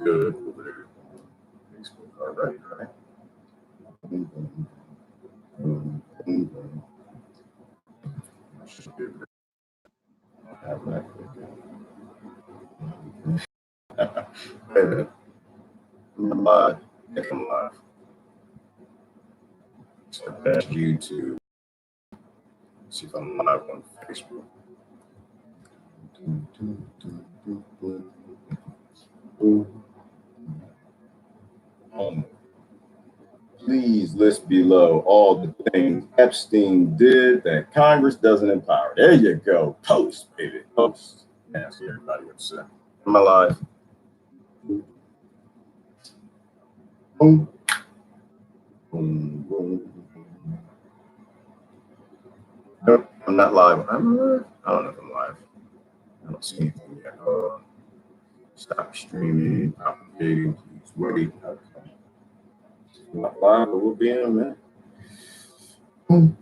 good over there. Facebook, all right, right. Wait a minute. I'm live. I think I'm live. So that's YouTube. See if I'm live on Facebook. Please list below all the things Epstein did that Congress doesn't empower. There you go. Post, baby. Post. Yeah, see everybody upset. Am I live? Boom. Boom, boom. Nope, I'm not live. I'm live. I don't know if I'm live. I don't see anything yet. Stop streaming, propagating. Please wait. Okay. I'm not live, but we'll be in a minute. Boom.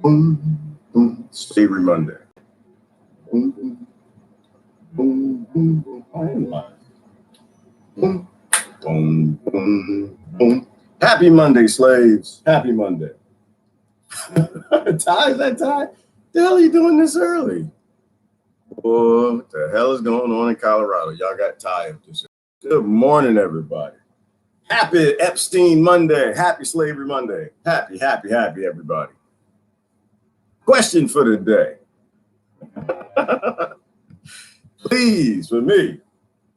Boom. Boom. Slavery Monday. Boom. Boom. Boom. Boom. Boom. I am live. Boom. Boom. Boom. Boom. Happy Monday, slaves. Happy Monday. Ty, is that Ty? The hell are you doing this early? Oh, what the hell is going on in Colorado? Y'all got Ty up this early. Good morning, everybody. Happy Epstein Monday. Happy Slavery Monday. Happy, everybody. Question for the day. Please, for me,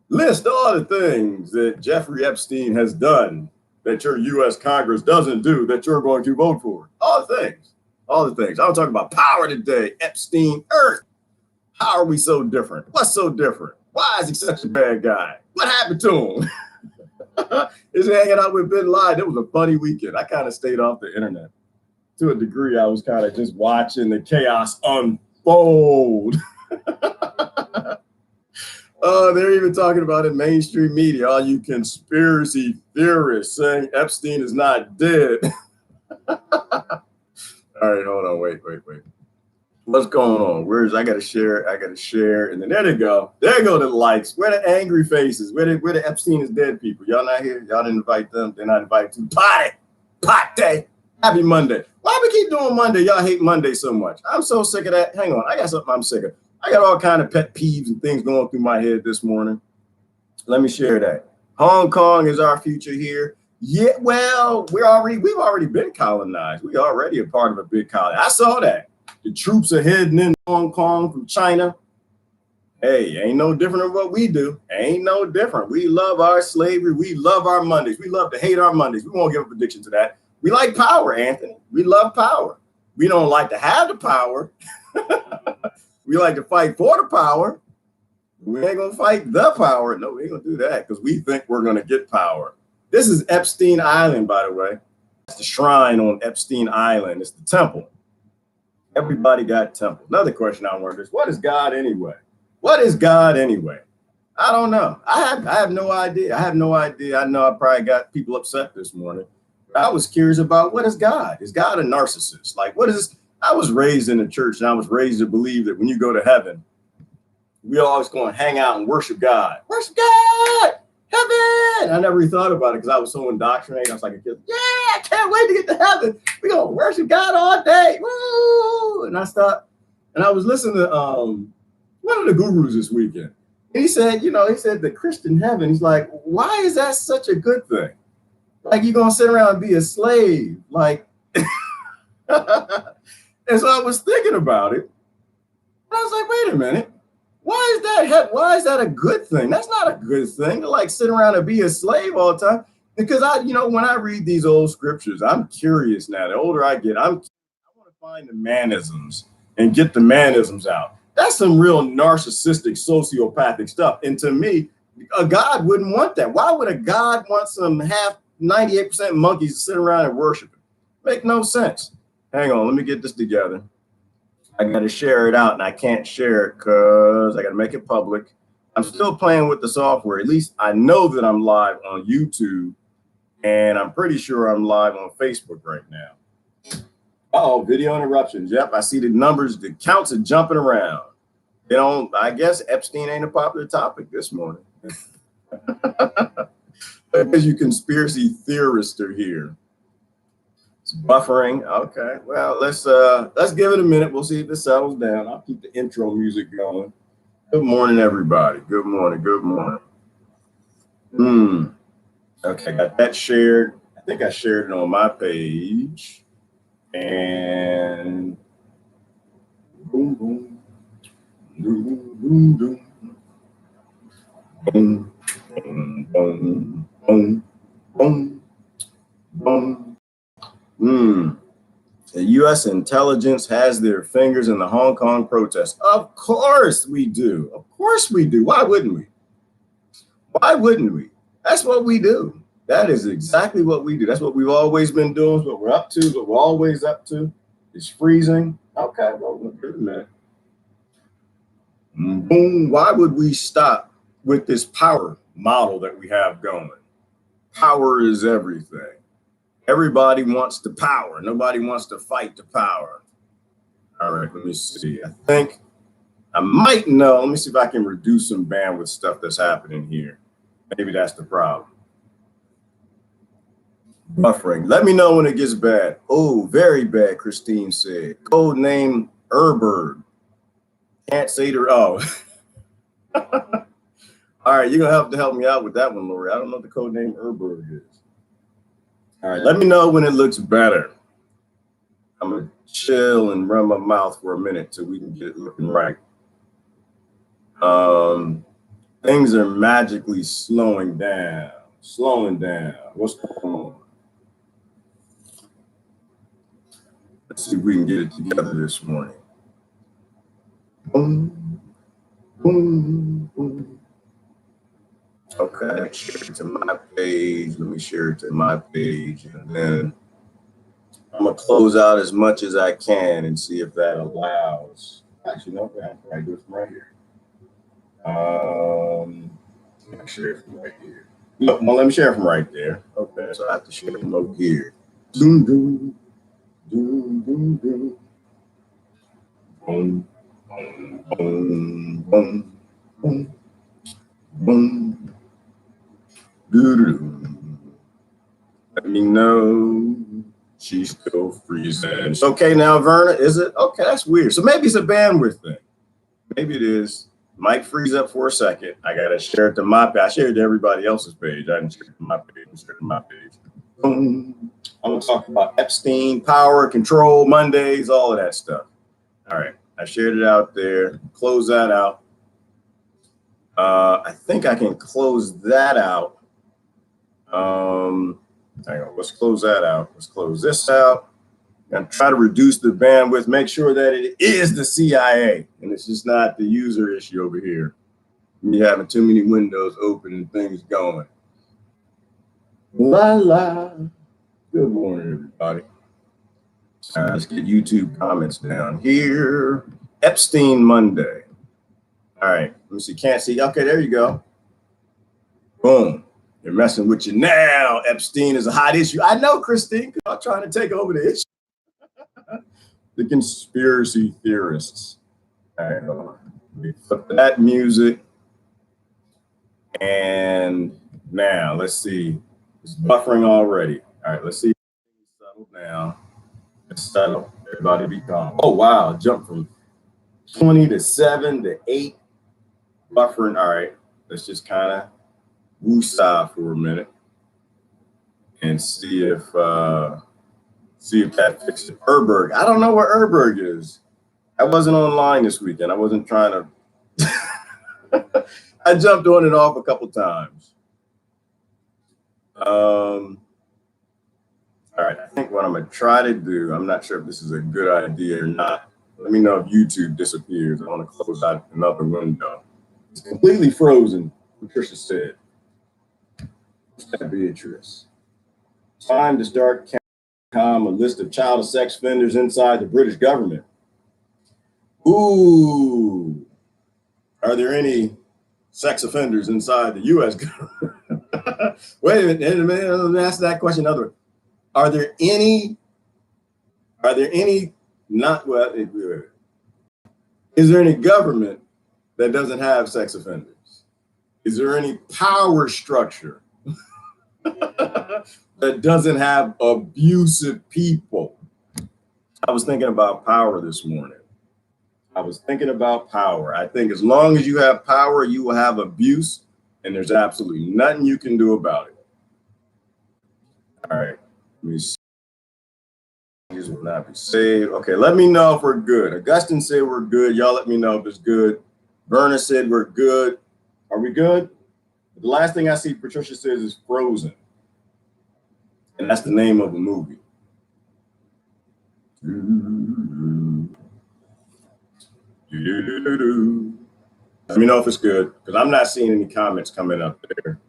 list all the things that Jeffrey Epstein has done that your U.S. Congress doesn't do that you're going to vote for. All the things. All the things. I'm talking about power today. Epstein, Earth. How are we so different? What's so different? Why is he such a bad guy? What happened to him? Is he hanging out with Bin Laden? It was a funny weekend. I kind of stayed off the internet. To a degree, I was kind of just watching the chaos unfold. They're even talking about it in mainstream media. All you conspiracy theorists saying Epstein is not dead. All right, hold on. Wait. What's going on? I gotta share. And then there they go. There go the likes. Where the angry faces? Where the Epstein is dead people? Y'all not here? Y'all didn't invite them. They're not invited to pot day. Happy Monday. Why we keep doing Monday? Y'all hate Monday so much. I'm so sick of that. Hang on. I got something I'm sick of. I got all kind of pet peeves and things going through my head this morning. Let me share that. Hong Kong is our future here. Yeah, well, we've already been colonized. We already a part of a big colony. I saw that. The troops are heading in Hong Kong from China. Hey, ain't no different than what we do. Ain't no different. We love our slavery. We love our Mondays. We love to hate our Mondays. We won't give a prediction to that. We like power, Anthony. We love power. We don't like to have the power. We like to fight for the power. We ain't going to fight the power. No, we ain't going to do that because we think we're going to get power. This is Epstein Island, by the way. It's the shrine on Epstein Island. It's the temple. Everybody got temple. Another question I wonder is, what is God anyway? What is God anyway? I don't know. I have no idea. I know I probably got people upset this morning. I was curious about, what is God? Is God a narcissist? Like, what is this? I was raised in the church, and I was raised to believe that when you go to heaven, we always going to hang out and worship God. Worship God! Heaven! I never really thought about it because I was so indoctrinated. I was like a kid, yeah, I can't wait to get to heaven. We're going to worship God all day. Woo! And I stopped, and I was listening to one of the gurus this weekend. And he said, the Christian heaven, he's like, why is that such a good thing? Like, you're going to sit around and be a slave. Like, and so I was thinking about it. And I was like, wait a minute. Why is that a good thing? That's not a good thing to like sit around and be a slave all the time. Because when I read these old scriptures, I'm curious now. The older I get, I want to find the mannerisms and get the mannerisms out. That's some real narcissistic, sociopathic stuff. And to me, a God wouldn't want that. Why would a God want some 98% monkeys to sit around and worship him? Make no sense. Hang on, let me get this together. I got to share it out, and I can't share it because I got to make it public. I'm still playing with the software. At least I know that I'm live on YouTube, and I'm pretty sure I'm live on Facebook right now. Oh, video interruptions. Yep, I see the numbers. The counts are jumping around. I guess Epstein ain't a popular topic this morning. Because you conspiracy theorists are here. It's buffering. Okay. Well, let's give it a minute. We'll see if it settles down. I'll keep the intro music going. Good morning, everybody. Good morning. Good morning. Okay, got that shared. I think I shared it on my page. And boom, boom, boom, boom, boom, boom, boom, boom, boom, boom, boom. The U.S. intelligence has their fingers in the Hong Kong protests. Of course we do. Of course we do. Why wouldn't we? Why wouldn't we? That's what we do. That is exactly what we do. That's what we've always been doing. It's what we're up to. What we're always up to. It's freezing. Okay, well, wait a minute. Boom. Why would we stop with this power model that we have going? Power is everything. Everybody wants the power. Nobody wants to fight the power. All right, let me see. I think I might know. Let me see if I can reduce some bandwidth stuff that's happening here. Maybe that's the problem. Buffering. Let me know when it gets bad. Oh, very bad, Christine said. Code name Erberg. Can't say the oh. All right, you're gonna have to help me out with that one, Lori. I don't know what the code name Erberg is. All right, let me know when it looks better. I'm gonna chill and run my mouth for a minute till we can get it looking right. Things are magically slowing down. Slowing down. What's going on? Let's see if we can get it together this morning. Boom, boom, boom. Okay, share it to my page. Let me share it to my page, and then I'm gonna close out as much as I can and see if that allows. Actually, no, I do it from right here. Let me share it from right here. Look, well, let me share it from right there. Okay, so I have to share it from over here. Doom, doom, doom, doom, doom. Boom, boom, boom, boom, boom, boom. Doo-doo. Let me know. She's still freezing. It's okay now, Verna, is it? Okay, that's weird. So maybe it's a bandwidth thing. Maybe it is. Might freeze up for a second. I gotta share it to my page. I shared it to everybody else's page. I didn't share it to my page. I shared it to my page. Boom. I'm gonna talk about Epstein, power, control, Mondays, all of that stuff. All right, I shared it out there. Close that out. I think I can close that out. Hang on, let's close that out. Let's close this out. And try to reduce the bandwidth, make sure that it is the CIA and it's just not the user issue over here. You're having too many windows open and things going. La la. Good morning, everybody. Let's get YouTube comments down here. Epstein Monday. All right, let me see. Can't see. Okay, there you go. Boom. They're messing with you now. Epstein is a hot issue. I know, Christine, because I'm trying to take over the issue. The conspiracy theorists. All right, hold on. We put that music. And now let's see. It's buffering already. All right, let's see. Settle down. Let's settle. Everybody be calm. Oh, wow. Jump from 20 to 7 to 8. Buffering. All right. Let's just kind of woosah for a minute and see if that fixes it. Erberg. I don't know where Erberg is. I wasn't online this weekend. I wasn't trying to. I jumped on and off a couple times. All right. I think what I'm going to try to do, I'm not sure if this is a good idea or not. Let me know if YouTube disappears. I want to close out another window. It's completely frozen, Patricia said. What's that, Beatrice? Time to start a list of child sex offenders inside the British government. Ooh, are there any sex offenders inside the U.S. government? Wait a minute, let me ask that question another way. Are there any not, well, is there any government that doesn't have sex offenders? Is there any power structure that doesn't have abusive people? I was thinking about power this morning. I was thinking about power. I think as long as you have power, you will have abuse, and there's absolutely nothing you can do about it. All right, let me see. These will not be saved. Okay, let me know if we're good. Augustine said we're good. Y'all let me know if it's good. Verna said we're good. Are we good? The last thing I see Patricia says is Frozen. And that's the name of a movie. Let me know if it's good, because I'm not seeing any comments coming up there.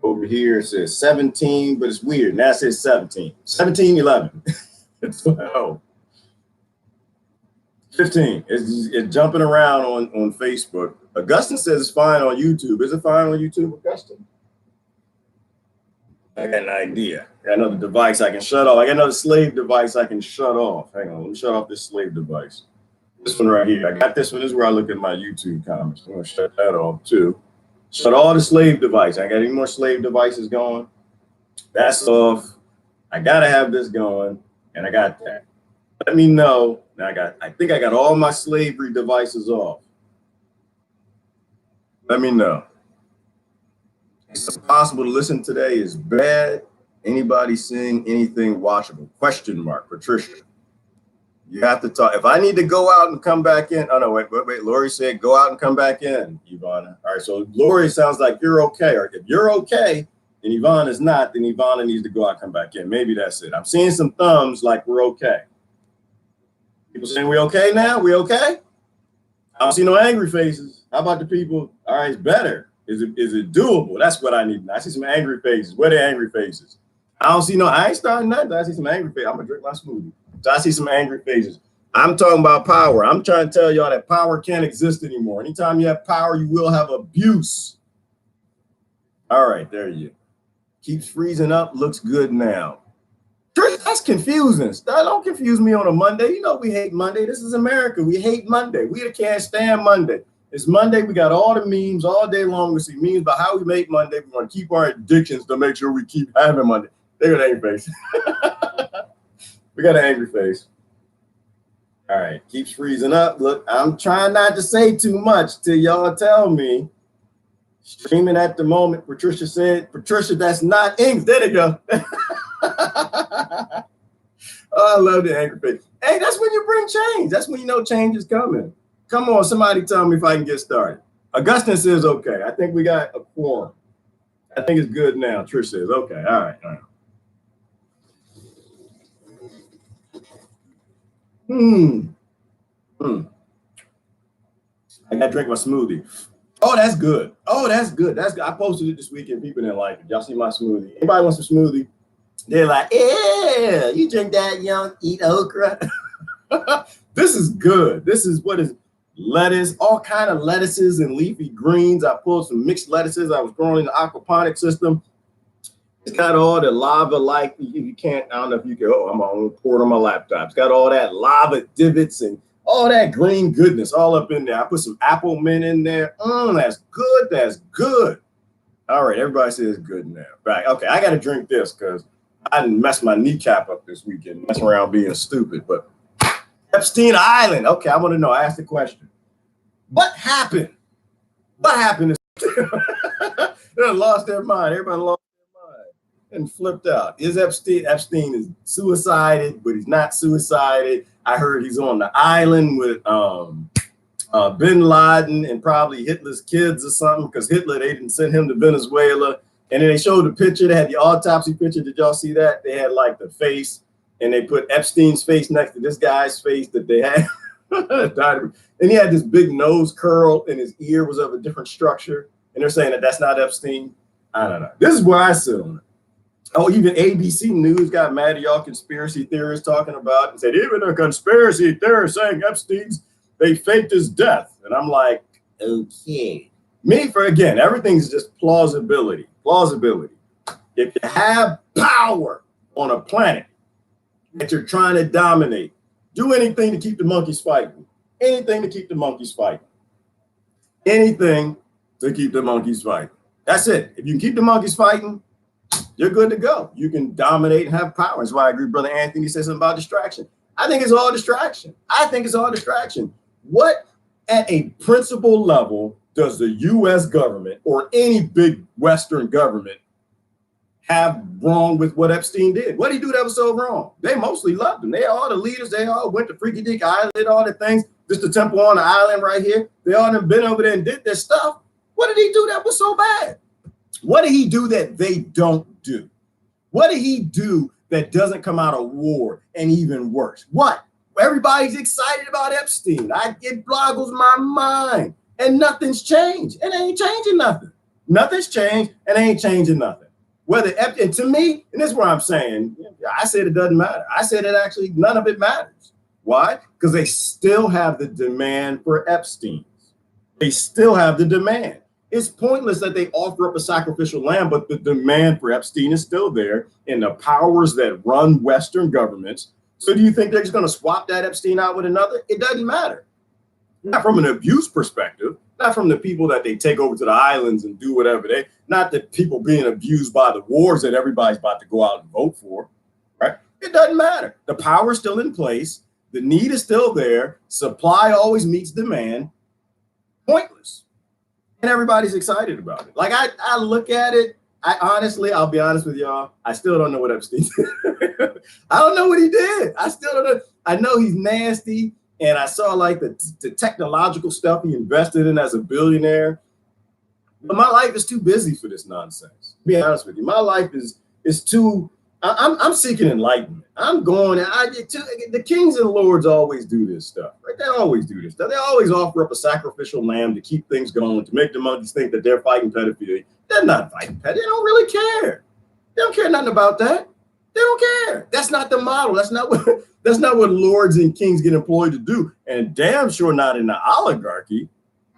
Over here it says 17, but it's weird. Now it says 17. 17, 11. It's 12. 15. It's jumping around on Facebook. Augustine says it's fine on YouTube. Is it fine on YouTube, Augustine? I got an idea. I got another device I can shut off. I got another slave device I can shut off. Hang on, let me shut off this slave device. This one right here. I got this one. This is where I look at my YouTube comments. I'm going to shut that off too. Shut all the slave devices. I got any more slave devices going? That's off. I got to have this going, and I got that. Let me know. Now I think I got all my slavery devices off. Let me know. It's impossible to listen today is bad. Anybody seeing anything watchable? Question mark, Patricia. You have to talk. If I need to go out and come back in. Oh, no, wait. Lori said go out and come back in, Ivana. All right, so Lori sounds like you're okay. Or if you're okay and Ivana is not, then Ivana needs to go out and come back in. Maybe that's it. I'm seeing some thumbs like we're okay. People saying we okay now? We okay? I don't see no angry faces. How about the people? All right, it's better. Is it doable? That's what I need. I see some angry faces. Where are the angry faces? I don't see no, I ain't starting nothing. I see some angry faces. I'm going to drink my smoothie. So I see some angry faces. I'm talking about power. I'm trying to tell y'all that power can't exist anymore. Anytime you have power, you will have abuse. All right, there you go. Keeps freezing up. Looks good now. That's confusing. Don't confuse me on a Monday. You know we hate Monday. This is America. We hate Monday. We can't stand Monday. It's Monday. We got all the memes all day long. We see memes about how we make Monday. We want to keep our addictions to make sure we keep having Monday. They got an angry face. We got an angry face. All right. Keeps freezing up. Look, I'm trying not to say too much till y'all tell me. Streaming at the moment. Patricia said, Patricia, that's not English. There they go. Oh, I love the angry face. Hey, that's when you bring change. That's when you know change is coming. Come on, somebody tell me if I can get started. Augustine says, okay. I think we got a quorum. I think it's good now. Trish says, okay. All right. I got to drink my smoothie. Oh, that's good. Oh, that's good. That's good. I posted it this weekend. People didn't like it. Y'all see my smoothie? Anybody wants some smoothie? They're like, yeah, you drink that, you don't eat okra. This is good. This is what is lettuce, all kind of lettuces and leafy greens. I pulled some mixed lettuces I was growing in the aquaponic system. It's got all the lava-like, you can't, I don't know if you can, I'm going to pour it on my laptop. It's got all that lava divots and all that green goodness all up in there. I put some apple mint in there. That's good. That's good. All right, everybody says good now. Right, okay, I got to drink this because I didn't mess my kneecap up this weekend, messing around being stupid. But Epstein Island. Okay, I want to know. I asked the question. What happened? What happened? They lost their mind. Everybody lost their mind and flipped out. Is Epstein is suicided, but he's not suicided. I heard he's on the island with bin Laden and probably Hitler's kids or something, because Hitler, they didn't send him to Venezuela. And then they showed the picture. They had the autopsy picture. Did y'all see that? They had like the face, and they put Epstein's face next to this guy's face that they had. And he had this big nose curl, and his ear was of a different structure. And they're saying that that's not Epstein. I don't know. This is where I sit on it. Oh, even ABC News got mad at y'all conspiracy theorists talking about it and said, even a conspiracy theorist saying Epstein's, they faked his death. And I'm like, okay. Again, everything's just plausibility. Plausibility. If you have power on a planet that you're trying to dominate, do anything to keep the monkeys fighting. Anything to keep the monkeys fighting. Anything to keep the monkeys fighting. That's it. If you can keep the monkeys fighting, you're good to go. You can dominate and have power. That's why I agree with Brother Anthony said something about distraction. I think it's all distraction. I think it's all distraction. What at a principle level does the U.S. government or any big Western government have wrong with what Epstein did? What did he do that was so wrong? They mostly loved him. They all the leaders. They all went to Freaky Deak Island, did all the things. Just the temple on the island right here. They all have been over there and did their stuff. What did he do that was so bad? What did he do that they don't do? What did he do that doesn't come out of war and even worse? What? Everybody's excited about Epstein. It boggles my mind. And nothing's changed. It ain't changing nothing. Nothing's changed and it ain't changing nothing. Whether, and to me, and this is what I'm saying, I said it doesn't matter. I said it actually, none of it matters. Why? Because they still have the demand for Epstein. They still have the demand. It's pointless that they offer up a sacrificial lamb, but the demand for Epstein is still there in the powers that run Western governments. So do you think they're just going to swap that Epstein out with another? It doesn't matter. Not from an abuse perspective, not from the people that they take over to the islands and do whatever not the people being abused by the wars that everybody's about to go out and vote for, right? It doesn't matter. The power is still in place. The need is still there. Supply always meets demand. Pointless. And everybody's excited about it. Like I look at it, I'll be honest with y'all, I still don't know what Epstein did. I don't know what he did. I still don't know. I know he's nasty. And I saw like the technological stuff he invested in as a billionaire. But my life is too busy for this nonsense. To be honest with you, my life is too. I'm seeking enlightenment. I'm going. The kings and lords always do this stuff, right? They always do this stuff. They always offer up a sacrificial lamb to keep things going, to make the monkeys think that they're fighting pedophilia. They're not fighting pedophilia. They don't really care. They don't care nothing about that. They don't care. That's not the model. That's not what lords and kings get employed to do. And damn sure not in the oligarchy.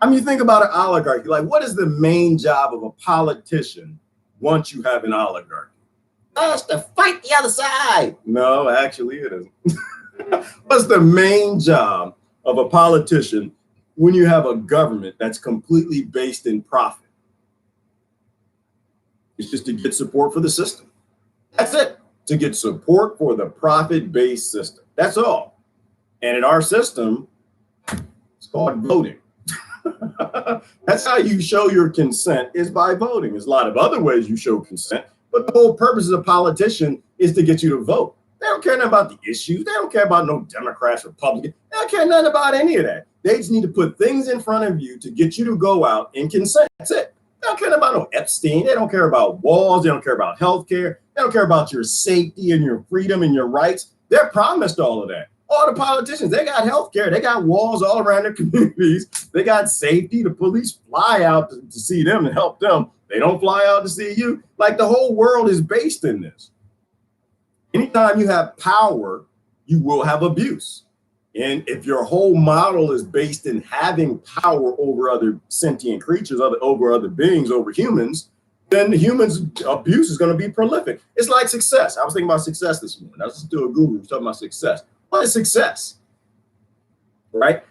I mean, you think about an oligarchy. Like, what is the main job of a politician once you have an oligarchy? That's to fight the other side. No, actually it isn't. What's the main job of a politician when you have a government that's completely based in profit? It's just to get support for the system. That's it. To get support for the profit-based system. That's all. And in our system, it's called voting. That's how you show your consent, is by voting. There's a lot of other ways you show consent, but the whole purpose of a politician is to get you to vote. They don't care nothing about the issues. They don't care about no Democrats, Republicans. They don't care nothing about any of that. They just need to put things in front of you to get you to go out and consent. That's it. They don't care about no Epstein. They don't care about walls. They don't care about healthcare. They don't care about your safety and your freedom and your rights. They're promised all of that. All the politicians, they got healthcare. They got walls all around their communities. They got safety. The police fly out to see them and help them. They don't fly out to see you. Like, the whole world is based in this. Anytime you have power, you will have abuse. And if your whole model is based in having power over other sentient creatures, over other beings, over humans, then the humans' abuse is going to be prolific. It's like success. I was thinking about success this morning. I was just doing a Google talking about success. What is success? Right?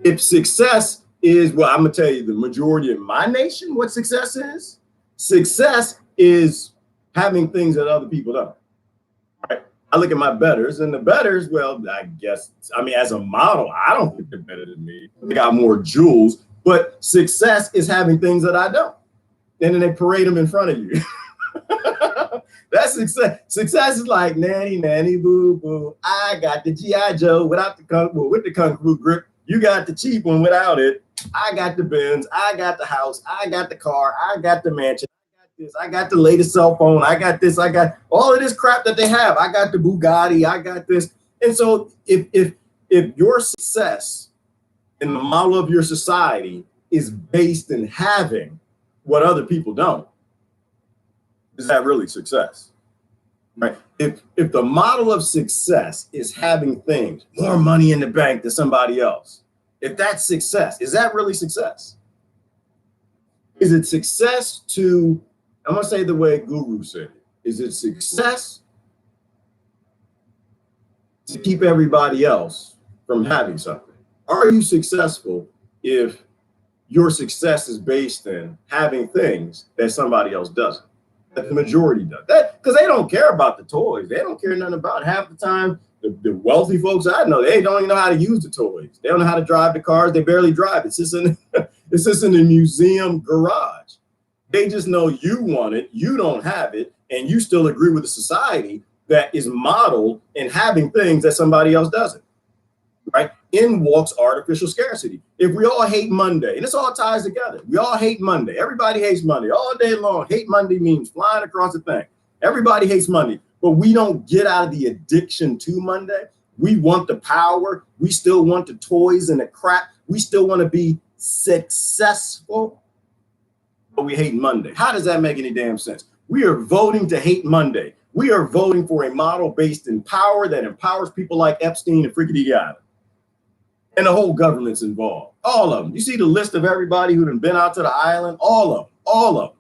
If success is, well, I'm going to tell you the majority of my nation, what success is. Success is having things that other people don't. Right? I look at my betters, and the betters, well, I guess, I mean, as a model, I don't think they're better than me. They got more jewels, but success is having things that I don't. And then they parade them in front of you. That's success. Success is like nanny, nanny, boo, boo. I got the G.I. Joe without with the kung fu grip. You got the cheap one without it. I got the Benz. I got the house. I got the car. I got the mansion. I got this. I got the latest cell phone. I got this. I got all of this crap that they have. I got the Bugatti. I got this. And so if your success in the model of your society is based in having what other people don't, is that really success? Right? If the model of success is having things, more money in the bank than somebody else, if that's success, is that really success? Is it success to, I'm going to say the way Guru said it, is it success to keep everybody else from having something? Are you successful if your success is based in having things that somebody else doesn't, that the majority does. That because they don't care about the toys. They don't care nothing about it. Half the time. The wealthy folks I know, they don't even know how to use the toys. They don't know how to drive the cars. They barely drive. It's just in the museum garage. They just know you want it, you don't have it, and you still agree with a society that is modeled in having things that somebody else doesn't. Right? In walks artificial scarcity. If we all hate Monday, and this all ties together, we all hate Monday. Everybody hates Monday all day long. Hate Monday means flying across the thing. Everybody hates Monday, but we don't get out of the addiction to Monday. We want the power. We still want the toys and the crap. We still want to be successful, but we hate Monday. How does that make any damn sense? We are voting to hate Monday. We are voting for a model based in power that empowers people like Epstein and Freaky Island. And the whole government's involved. All of them. You see the list of everybody who'd been out to the island? All of them. All of them.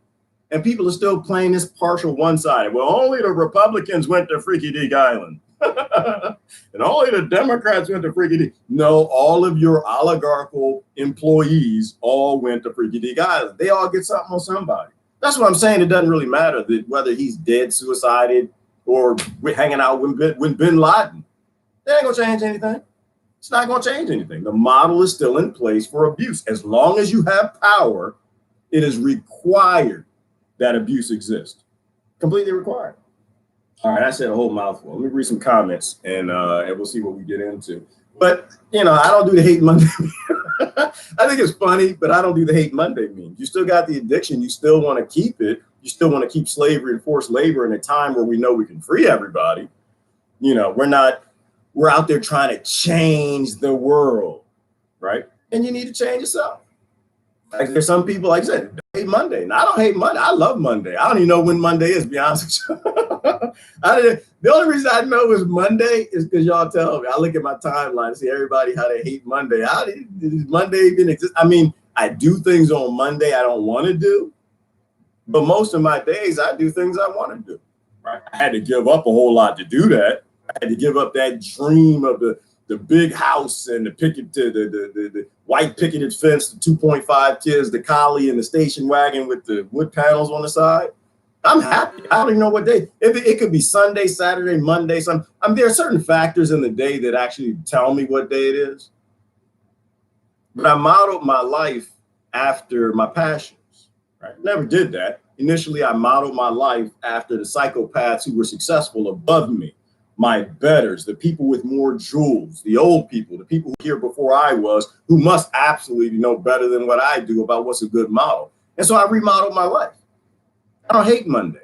And people are still playing this partial one-sided. Well, only the Republicans went to Freaky Deak Island. And only the Democrats went to Freaky Deak. No, all of your oligarchical employees all went to Freaky Deak Island. They all get something on somebody. That's what I'm saying. It doesn't really matter that whether he's dead, suicided, or hanging out with Bin Laden. That ain't going to change anything. It's not going to change anything. The model is still in place for abuse. As long as you have power, it is required that abuse exists. Completely required. All right, I said a whole mouthful. Let me read some comments and we'll see what we get into. But, I don't do the hate Monday. I think it's funny, but I don't do the hate Monday meme. You still got the addiction. You still want to keep it. You still want to keep slavery and forced labor in a time where we know we can free everybody. We're out there trying to change the world, right? And you need to change yourself. Like there's some people, like I said, hate Monday. And I don't hate Monday. I love Monday. I don't even know when Monday is, to be honest with you. The only reason I know it's Monday is because y'all tell me. I look at my timeline and see everybody how they hate Monday. How does Monday even exist? I mean, I do things on Monday I don't want to do. But most of my days, I do things I want to do. Right? I had to give up a whole lot to do that. I had to give up that dream of the big house and the white picketed fence, the 2.5 kids, the collie and the station wagon with the wood panels on the side. I'm happy. I don't even know what day. It could be Sunday, Saturday, Monday. There are certain factors in the day that actually tell me what day it is. But I modeled my life after my passions. Right? Never did that. Initially, I modeled my life after the psychopaths who were successful above me. My betters, the people with more jewels, the old people, the people who were here before I was, who must absolutely know better than what I do about what's a good model. And so I remodeled my life. I don't hate Monday.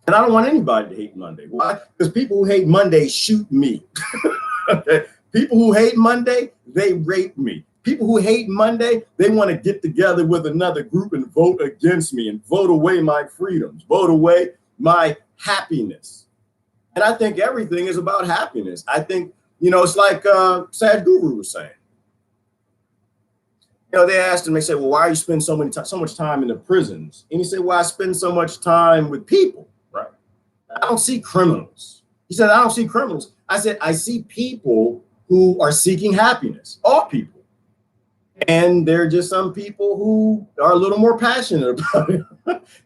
And I don't want anybody to hate Monday. Why? Because people who hate Monday shoot me. Okay? People who hate Monday, they rape me. People who hate Monday, they want to get together with another group and vote against me and vote away my freedoms, vote away my happiness. And I think everything is about happiness. I think, it's like Sadhguru was saying. They asked him, they said, well, why are you spending so much time in the prisons? And he said, well, I spend so much time with people, right? I don't see criminals. He said, I don't see criminals. I said, I see people who are seeking happiness, all people. And there are just some people who are a little more passionate about it.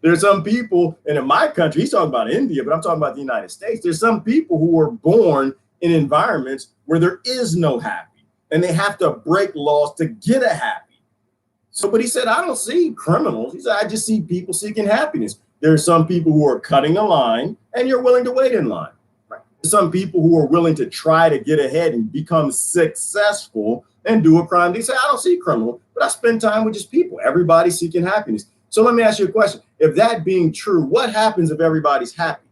There's some people, and in my country, he's talking about India, but I'm talking about the United States. There's some people who are born in environments where there is no happy, and they have to break laws to get a happy. So, but he said, I don't see criminals. He said, I just see people seeking happiness. There are some people who are cutting a line, and you're willing to wait in line. Right? There's some people who are willing to try to get ahead and become successful and do a crime. They say, I don't see criminal, but I spend time with just people. Everybody's seeking happiness. So let me ask you a question. If that being true, what happens if everybody's happy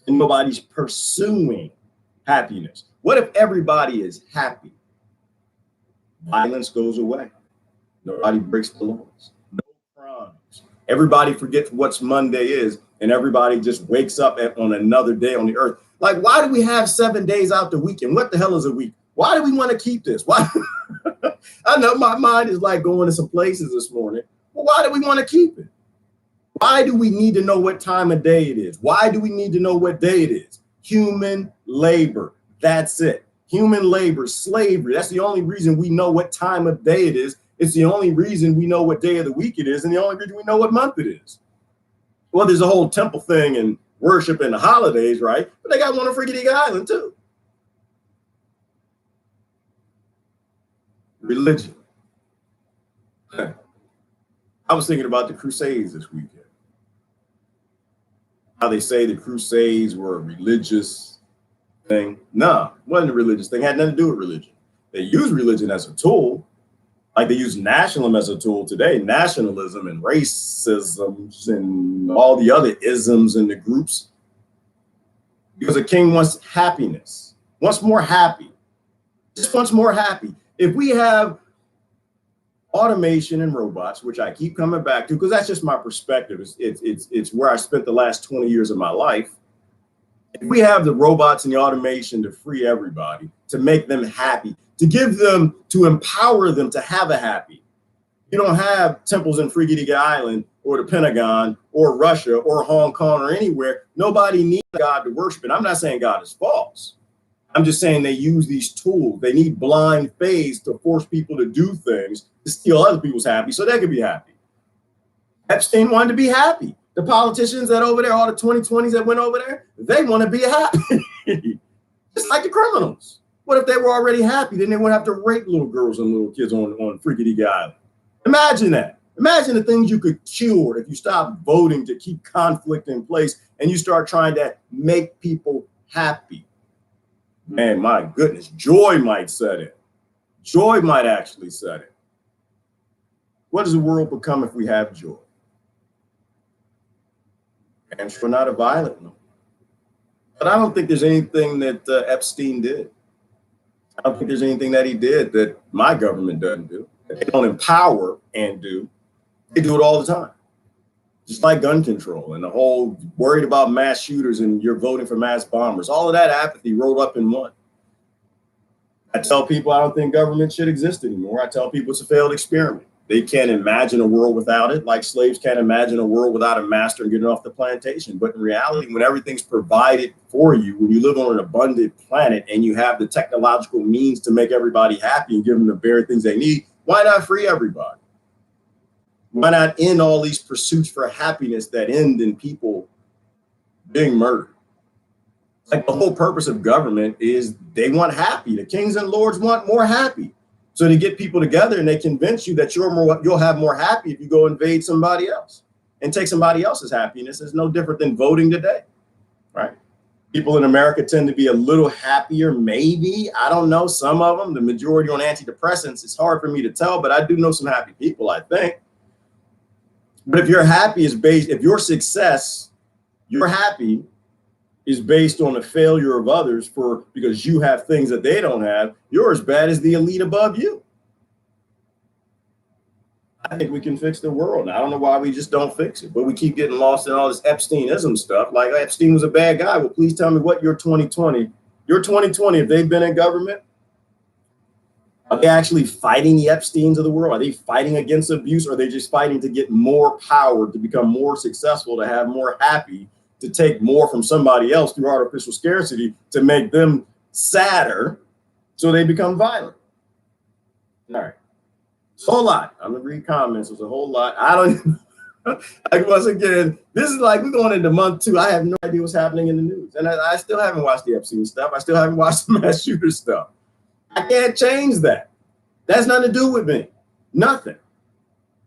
and nobody's pursuing happiness? What if everybody is happy? Violence goes away. Nobody breaks the laws. No crimes. Everybody forgets what Monday is, and everybody just wakes up on another day on the earth. Like, why do we have 7 days out the week? And what the hell is a week? Why do we want to keep this? Why? I know my mind is like going to some places this morning. Well, why do we want to keep it? Why do we need to know what time of day it is? Why do we need to know what day it is? Human labor. That's it. Human labor, slavery. That's the only reason we know what time of day it is It's the only reason we know what day of the week it is, and the only reason we know what month it is. Well, there's a whole temple thing and worship and the holidays, right? But they got one on Freaky Island too. Religion. I was thinking about the Crusades this weekend. How they say the Crusades were a religious thing. No, it wasn't a religious thing. It had nothing to do with religion. They use religion as a tool, like they use nationalism as a tool today. Nationalism and racism and all the other isms and the groups. Because a king wants happiness, wants more happy, just wants more happy. If we have automation and robots, which I keep coming back to, because that's just my perspective. It's where I spent the last 20 years of my life. If we have the robots and the automation to free everybody, to make them happy, to empower them to have a happy. You don't have temples in Freaky Island or the Pentagon or Russia or Hong Kong or anywhere. Nobody needs God to worship. And I'm not saying God is false. I'm just saying they use these tools. They need blind faith to force people to do things to steal other people's happy so they can be happy. Epstein wanted to be happy. The politicians that over there, all the 2020s that went over there, they want to be happy. Just like the criminals. What if they were already happy? Then they wouldn't have to rape little girls and little kids on Freaky Island. Imagine that. Imagine the things you could cure if you stop voting to keep conflict in place and you start trying to make people happy. Man, my goodness, joy might set in. Joy might actually set in. What does the world become if we have joy? And sure, not a violent one. But I don't think there's anything that Epstein did. I don't think there's anything that he did that my government doesn't do. They don't empower and do. They do it all the time. Just like gun control and the whole worried about mass shooters and you're voting for mass bombers. All of that apathy rolled up in one. I tell people I don't think government should exist anymore. I tell people it's a failed experiment. They can't imagine a world without it, like slaves can't imagine a world without a master and getting off the plantation. But in reality, when everything's provided for you, when you live on an abundant planet and you have the technological means to make everybody happy and give them the very things they need, why not free everybody? Why not end all these pursuits for happiness that end in people being murdered? Like the whole purpose of government is they want happy. The kings and lords want more happy. So they get people together and they convince you that you'll have more happy if you go invade somebody else and take somebody else's happiness. It's no different than voting today, right? People in America tend to be a little happier, maybe. I don't know, some of them. The majority on antidepressants, it's hard for me to tell, but I do know some happy people, I think. But if your happy is based, if your success, your happy is based on the failure of others because you have things that they don't have, you're as bad as the elite above you. I think we can fix the world. Now, I don't know why we just don't fix it, but we keep getting lost in all this epsteinism stuff. Like Epstein was a bad guy. Well, please tell me what your 2020, if they've been in government, are they actually fighting the Epsteins of the world? Are they fighting against abuse? Or are they just fighting to get more power, to become more successful, to have more happy, to take more from somebody else through artificial scarcity, to make them sadder so they become violent? All right. It's a whole lot. I'm going to read comments. It's a whole lot. I don't, like, once again, this is like we're going into month 2. I have no idea what's happening in the news. And I still haven't watched the Epstein stuff. I still haven't watched the mass shooter stuff. I can't change that. That's nothing to do with me. Nothing.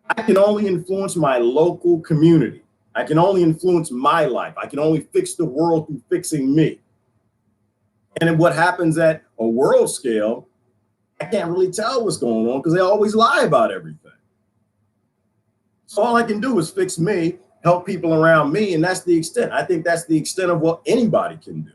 I can only influence my local community. I can only influence my life. I can only fix the world through fixing me. And then what happens at a world scale, I can't really tell what's going on because they always lie about everything. So all I can do is fix me, help people around me, and that's the extent. I think that's the extent of what anybody can do.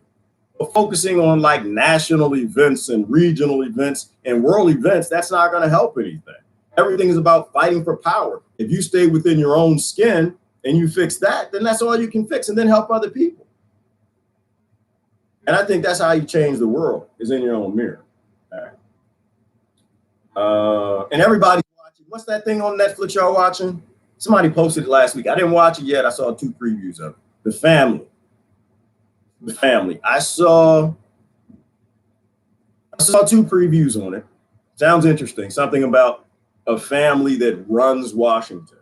But focusing on like national events and regional events and world events, that's not going to help anything. Everything is about fighting for power. If you stay within your own skin and you fix that, then that's all you can fix, and then help other people. And I think that's how you change the world, is in your own mirror. All right. And everybody's watching. What's that thing on Netflix y'all watching? Somebody posted it last week. I didn't watch it yet. I saw 2 previews of it. The Family. The Family. I saw 2 previews on it. Sounds interesting. Something about a family that runs Washington?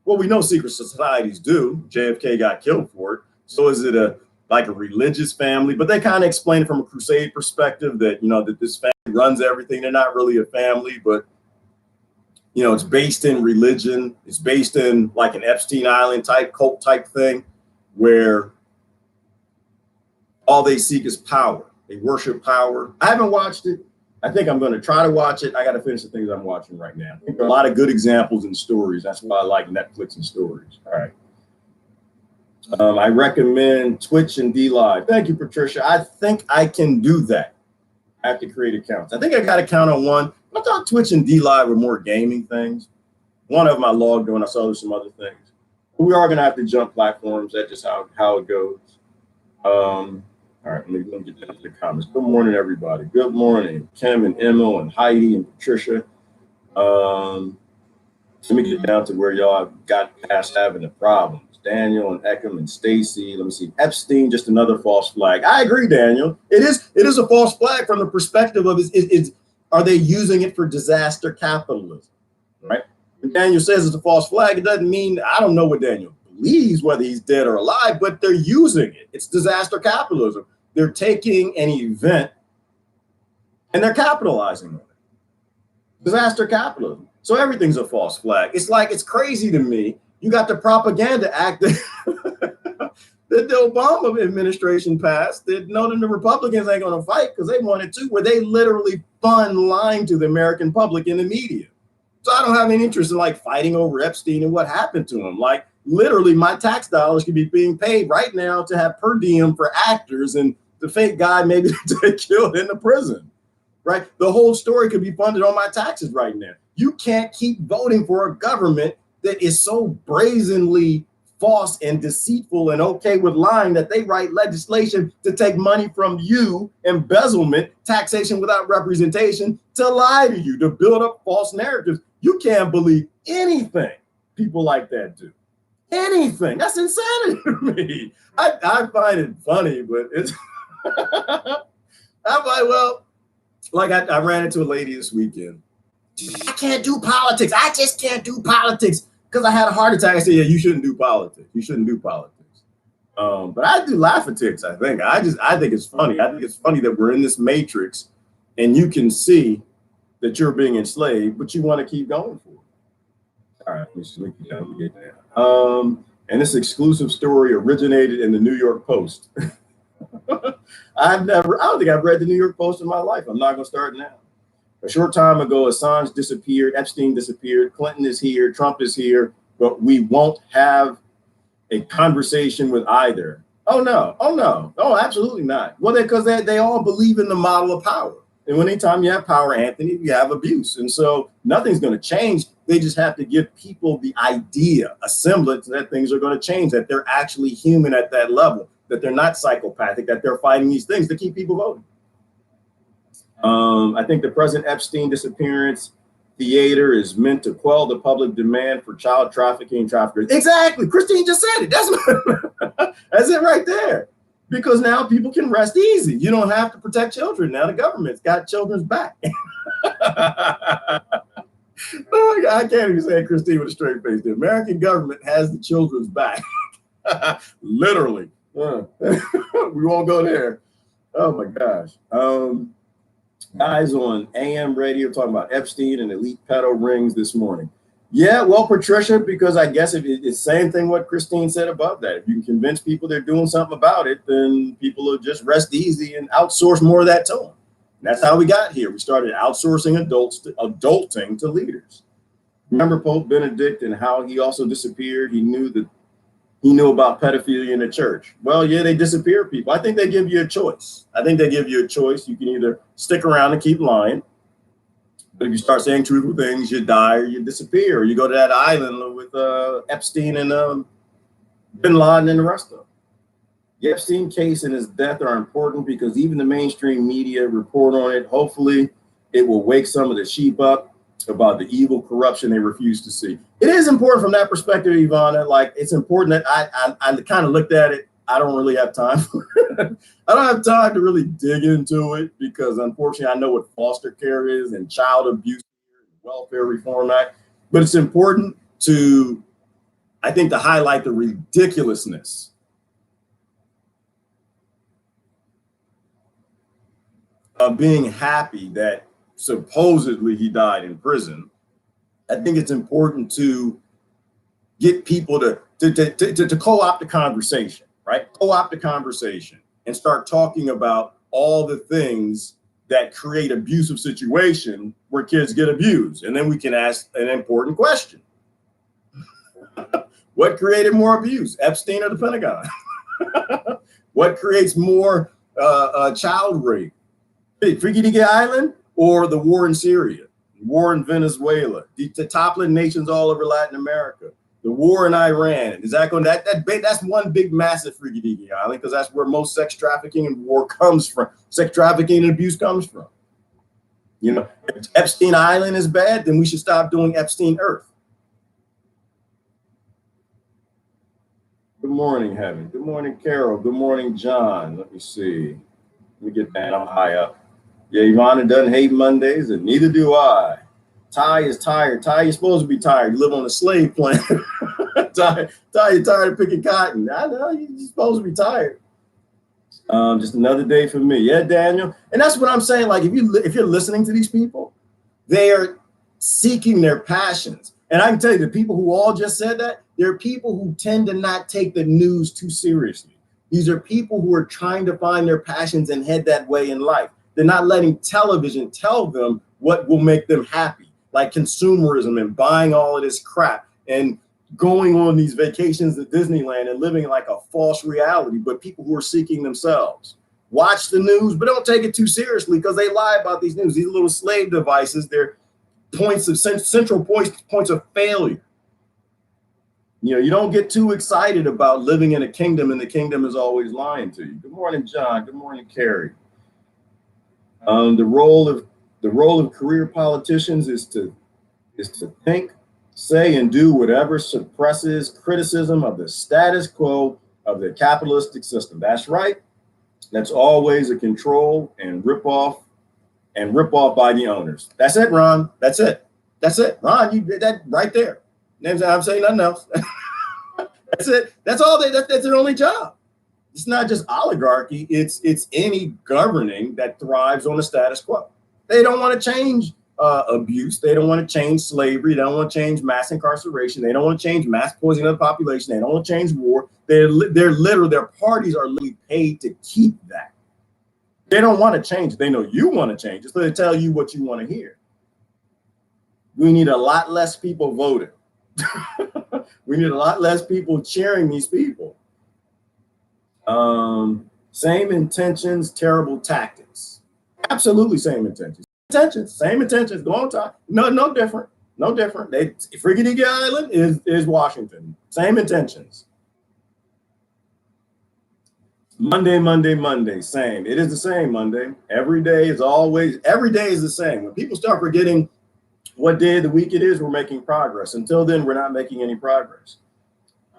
Well, we know secret societies do. JFK got killed for it. So is it like a religious family? But they kind of explain it from a crusade perspective that, that this family runs everything. They're not really a family, but it's based in religion. It's based in like an Epstein Island type cult type thing where all they seek is power. They worship power. I haven't watched it. I think I'm going to try to watch it. I got to finish the things I'm watching right now. I think there are a lot of good examples and stories. That's why I like Netflix and stories. All right. I recommend Twitch and D Live. Thank you, Patricia. I think I can do that. I have to create accounts. I think I got a count on one. I thought Twitch and D Live were more gaming things. One of them I logged on. I saw there's some other things. We are going to have to jump platforms. That's just how it goes. All right, let me get into the comments. Good morning, everybody. Good morning, Kim and Emil and Heidi and Patricia. Let me get down to where y'all got past having the problems. Daniel and Eckham and Stacy. Let me see. Epstein, just another false flag. I agree, Daniel. It is a false flag from the perspective of are they using it for disaster capitalism, right? When Daniel says it's a false flag, it doesn't mean, I don't know what Daniel believes, whether he's dead or alive, but they're using it. It's disaster capitalism. They're taking an event and they're capitalizing on it. Disaster capitalism. So everything's a false flag. It's crazy to me. You got the propaganda act that the Obama administration passed that the Republicans ain't going to fight because they wanted to, where they literally fund lying to the American public in the media. So I don't have any interest in like fighting over Epstein and what happened to him. Like literally my tax dollars could be being paid right now to have per diem for actors and the fake guy maybe to get killed in the prison, right? The whole story could be funded on my taxes right now. You can't keep voting for a government that is so brazenly false and deceitful and okay with lying that they write legislation to take money from you, embezzlement, taxation without representation, to lie to you, to build up false narratives. You can't believe anything people like that do. Anything. That's insanity to me. I find it funny, but it's I'm like, well, like I ran into a lady this weekend. I can't do politics. I just can't do politics because I had a heart attack. I said, yeah, you shouldn't do politics. You shouldn't do politics. But I do laugh-a-tics, I think. I think it's funny. I think it's funny that we're in this matrix and you can see that you're being enslaved, but you want to keep going for it. All right, let me see. Let me get down. And this exclusive story originated in the New York Post. I don't think I've read the New York Post in my life. I'm not going to start now. A short time ago, Assange disappeared, Epstein disappeared, Clinton is here, Trump is here, but we won't have a conversation with either. Oh, no. Oh, absolutely not. Well, because they all believe in the model of power. And anytime you have power, Anthony, you have abuse. And so nothing's going to change. They just have to give people the idea, a semblance that things are going to change, that they're actually human at that level, that they're not psychopathic, that they're fighting these things to keep people voting. I think the President Epstein disappearance theater is meant to quell the public demand for child trafficking traffickers. Exactly. Christine just said it. That's it right there. Because now people can rest easy. You don't have to protect children. Now the government's got children's back. Oh, I can't even say Christine with a straight face. The American government has the children's back. Literally. We won't go there. Oh my gosh. Guys on AM radio talking about Epstein and elite pedo rings this morning. Yeah, well, Patricia, because I guess it's the same thing what Christine said above that. If you can convince people they're doing something about it, then people will just rest easy and outsource more of that to them. And that's how we got here. We started outsourcing adulting to leaders. Remember Pope Benedict and how he also disappeared? He knew about pedophilia in the church. Well, yeah, they disappear people. I think they give you a choice. You can either stick around and keep lying, but if you start saying truthful things, you die or you disappear, or you go to that island with Epstein and Bin Laden and the rest of them. The Epstein case and his death are important because even the mainstream media report on it. Hopefully, it will wake some of the sheep up about the evil corruption they refuse to see. It is important from that perspective, Ivana. Like, it's important that I kind of looked at it. I don't really have time for it. I don't have time to really dig into it because, unfortunately, I know what foster care is and child abuse and Welfare Reform Act. But it's important to, I think, to highlight the ridiculousness of being happy that supposedly he died in prison. I think it's important to get people to co-opt the conversation, right? Co-opt the conversation and start talking about all the things that create abusive situation where kids get abused. And then we can ask an important question. What created more abuse, Epstein or the Pentagon? What creates more child rape, Freaky Island or the war in Syria, war in Venezuela, the toppling nations all over Latin America, the war in Iran? Is that going that's one big massive Freaky Island, because that's where most sex trafficking and war comes from. Sex trafficking and abuse comes from. You know, if Epstein Island is bad, then we should stop doing Epstein Earth. Good morning, Heaven. Good morning, Carol. Good morning, John. Let me see. Let me get that. I'm high up. Yeah, Ivana doesn't hate Mondays, and neither do I. Ty is tired. Ty, you're supposed to be tired. You live on a slave planet. Ty, you're tired of picking cotton. I know you're supposed to be tired. Just another day for me. Yeah, Daniel. And that's what I'm saying. Like, if you're listening to these people, they are seeking their passions. And I can tell you, the people who all just said that, there are people who tend to not take the news too seriously. These are people who are trying to find their passions and head that way in life. They're not letting television tell them what will make them happy, like consumerism and buying all of this crap and going on these vacations to Disneyland and living like a false reality, but people who are seeking themselves. Watch the news, but don't take it too seriously, because they lie about these news. These little slave devices, they're points of central points of failure. You know, you don't get too excited about living in a kingdom, and the kingdom is always lying to you. Good morning, John. Good morning, Carrie. The role of career politicians is to think, say, and do whatever suppresses criticism of the status quo of the capitalistic system. That's right. That's always a control and rip off by the owners. That's it, Ron. That's it. That's it. Ron, you did that right there. I'm saying nothing else. That's it. That's all that's their only job. It's not just oligarchy. It's any governing that thrives on the status quo. They don't want to change abuse. They don't want to change slavery. They don't want to change mass incarceration. They don't want to change mass poisoning of the population. They don't want to change war. Their parties are literally paid to keep that. They don't want to change it. They know you want to change it, so they tell you what you want to hear. We need a lot less people voting. We need a lot less people cheering these people. Same intentions, terrible tactics. Absolutely same intentions. Same intentions. Go on time. No different. No different. Freaky Island is Washington. Same intentions. Monday, same. It is the same Monday. Every day is the same. When people start forgetting what day of the week it is, we're making progress. Until then, we're not making any progress.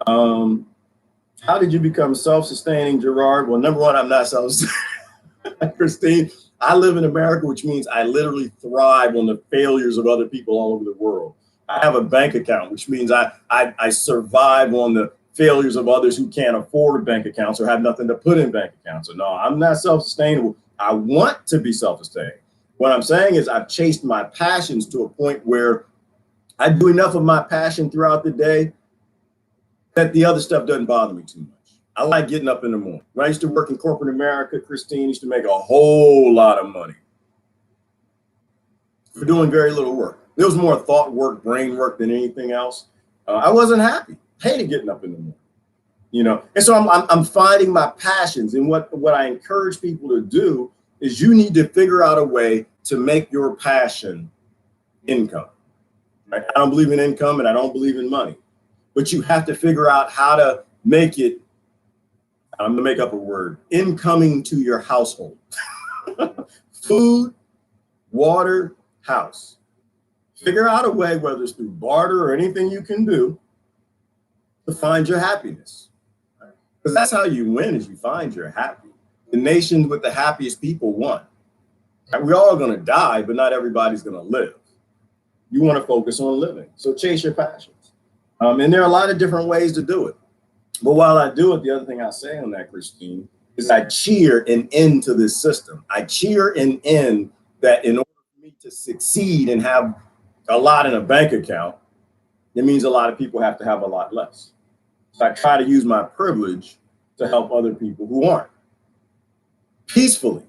How did you become self-sustaining, Gerard? Well, number one, I'm not self-sustaining. Christine, I live in America, which means I literally thrive on the failures of other people all over the world. I have a bank account, which means I survive on the failures of others who can't afford bank accounts or have nothing to put in bank accounts. So no, I'm not self-sustainable. I want to be self-sustaining. What I'm saying is I've chased my passions to a point where I do enough of my passion throughout the day that the other stuff doesn't bother me too much. I like getting up in the morning. When I used to work in corporate America, Christine used to make a whole lot of money for doing very little work. There was more thought work, brain work than anything else. I wasn't happy. Hated getting up in the morning, you know. And so I'm finding my passions. And what I encourage people to do is you need to figure out a way to make your passion income. Right? I don't believe in income and I don't believe in money, but you have to figure out how to make it, I'm gonna make up a word, incoming to your household. Food, water, house. Figure out a way, whether it's through barter or anything you can do, to find your happiness. Because that's how you win, is you find you're happy. The nations with the happiest people won. We're all gonna die, but not everybody's gonna live. You want to focus on living. So chase your passions. And there are a lot of different ways to do it. But while I do it, the other thing I say on that, Christine, is I cheer an end to this system. I cheer an end that in order for me to succeed and have a lot in a bank account, it means a lot of people have to have a lot less. So I try to use my privilege to help other people who aren't peacefully,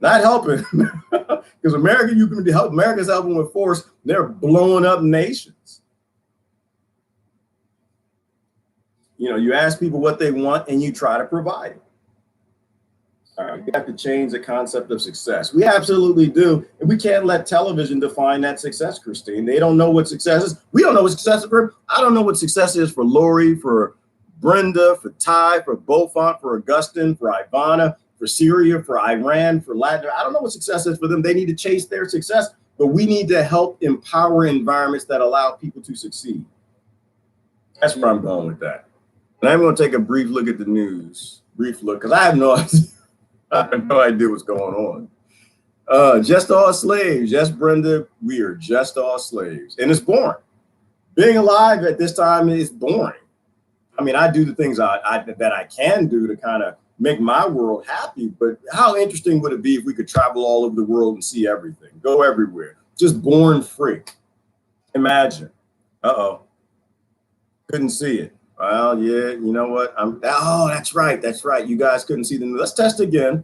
not helping. Because America, you can help. America's helping with force. They're blowing up nations. You know, you ask people what they want and you try to provide it. All right, we have to change the concept of success. We absolutely do. And we can't let television define that success, Christine. They don't know what success is. We don't know what success is for. I don't know what success is for Lori, for Brenda, for Ty, for Beaufont, for Augustine, for Ivana, for Syria, for Iran, for Latin. I don't know what success is for them. They need to chase their success, but we need to help empower environments that allow people to succeed. That's where I'm going with that. And I'm going to take a brief look at the news. Brief look, because I have no idea. I have no idea what's going on. Just all slaves. Yes, Brenda, we are just all slaves. And it's boring. Being alive at this time is boring. I mean, I do the things that I can do to kind of make my world happy. But how interesting would it be if we could travel all over the world and see everything, go everywhere, just born free? Imagine. Uh-oh. Couldn't see it. Well, yeah, you know what? Oh, that's right. That's right. You guys couldn't see the news. Let's test again.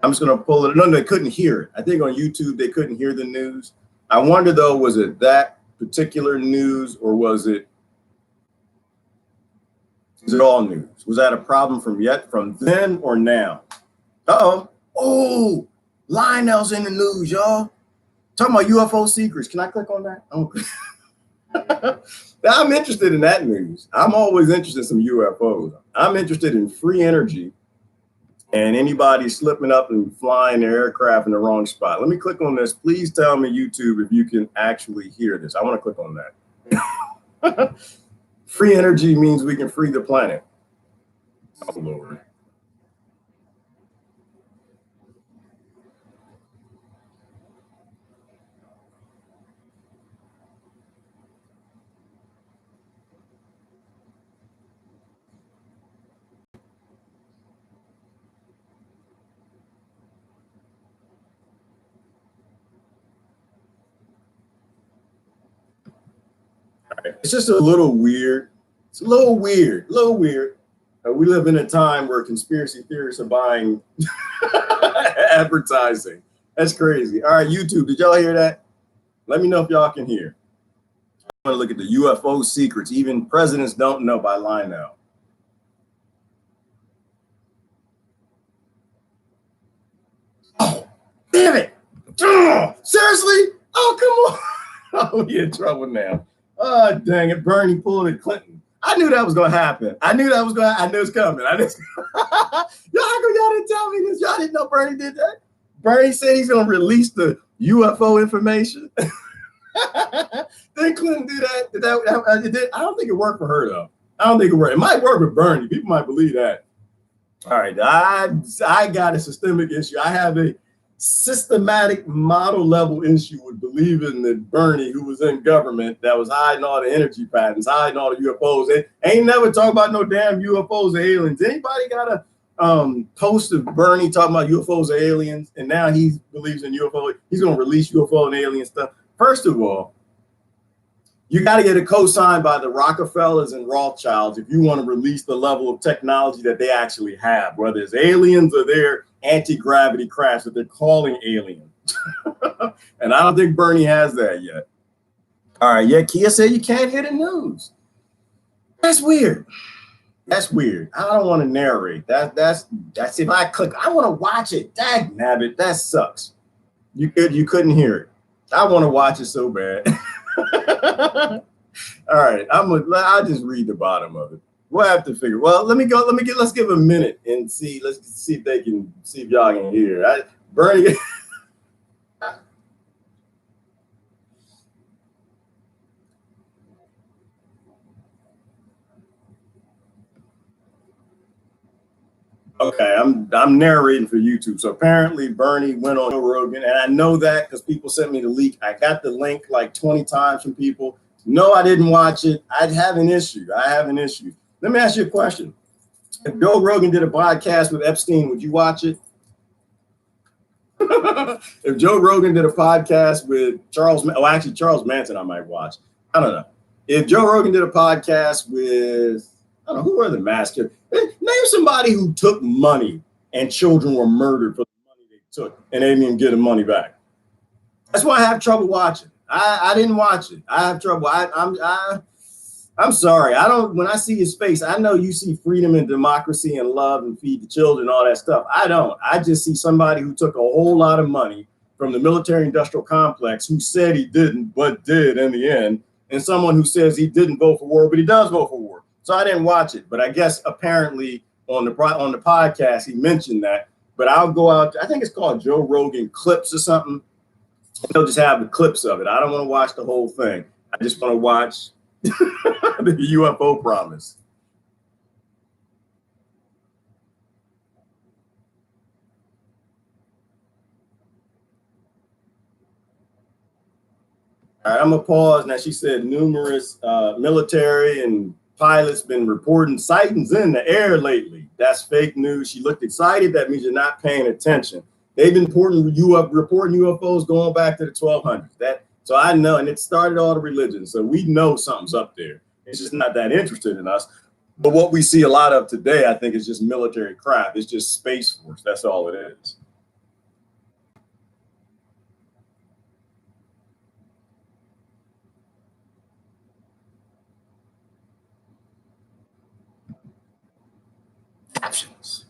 I'm just going to pull it. No, they couldn't hear it. I think on YouTube, they couldn't hear the news. I wonder, though, was it that particular news or was it all news? Was that a problem from then or now? Uh-oh. Oh, Lionel's in the news, y'all. Talking about UFO secrets. Can I click on that? Oh. I'm interested in that news. I'm always interested in some UFOs. I'm interested in free energy and anybody slipping up and flying their aircraft in the wrong spot. Let me click on this. Please tell me, YouTube, if you can actually hear this. I want to click on that. Free energy means we can free the planet. Oh, Lord. It's just a little weird. It's a little weird, we live in a time where conspiracy theorists are buying advertising. That's crazy. All right, YouTube, did y'all hear that? Let me know if y'all can hear. I want to look at the UFO secrets. Even presidents don't know by Lionel. Oh, damn it. Oh, seriously? Oh, come on. Oh, we in trouble now. Oh, dang it. Bernie pulled it Clinton. I knew that was going to happen. I knew it was coming. Y'all, how come y'all didn't tell me this? Y'all didn't know Bernie did that? Bernie said he's going to release the UFO information. Did Clinton do that? I don't think it worked for her, though. I don't think it worked. It might work with Bernie. People might believe that. All right. I got a systemic issue. I have a systematic model level issue with believing that Bernie, who was in government, that was hiding all the energy patents, hiding all the UFOs, they ain't never talk about no damn UFOs or aliens. Anybody got a post of Bernie talking about UFOs or aliens, and now he believes in UFO? He's going to release UFO and alien stuff. First of all, you got to get it co-signed by the Rockefellers and Rothschilds if you want to release the level of technology that they actually have, whether it's aliens or their anti-gravity crafts that they're calling alien. And I don't think Bernie has that yet. All right, yeah, Kia said you can't hear the news. That's weird. That's weird. I don't want to narrate. That's if I click, I want to watch it. Dag nabbit, that sucks. You couldn't hear it. I want to watch it so bad. All right, I'll just read the bottom of it. We'll have to figure. Well, let's give a minute and see. Let's see if y'all can hear. Bernie. Okay, I'm narrating for YouTube. So apparently Bernie went on Joe Rogan, and I know that because people sent me the link. I got the link like 20 times from people. No, I didn't watch it. I'd have an issue. I have an issue. Let me ask you a question. If Joe Rogan did a podcast with Epstein, would you watch it? If Joe Rogan did a podcast with actually Charles Manson, I might watch. I don't know. If Joe Rogan did a podcast with, I don't know, who are the master? Name somebody who took money and children were murdered for the money they took and they didn't even get the money back. That's why I have trouble watching. I didn't watch it. I have trouble. I'm sorry. I don't. When I see his face, I know you see freedom and democracy and love and feed the children, all that stuff. I don't. I just see somebody who took a whole lot of money from the military-industrial complex, who said he didn't, but did in the end, and someone who says he didn't vote for war, but he does vote for war. So I didn't watch it, but I guess apparently on the podcast he mentioned that. But I'll go out. I think it's called Joe Rogan Clips or something. They'll just have the clips of it. I don't want to watch the whole thing. I just want to watch the UFO promise. All right, I'm gonna pause now. She said numerous military and pilots been reporting sightings in the air lately. That's fake news. She looked excited. That means you're not paying attention. They've been reporting UFOs going back to the 1200s. So I know, and it started all the religions. So we know something's up there. It's just not that interested in us. But what we see a lot of today, I think, is just military craft. It's just Space Force. That's all it is. Captions.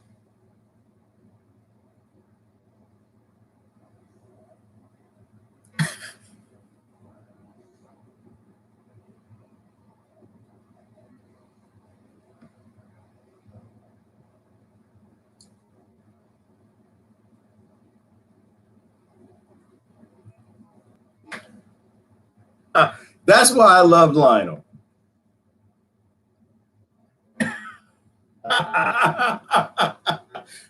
That's why I love Lionel.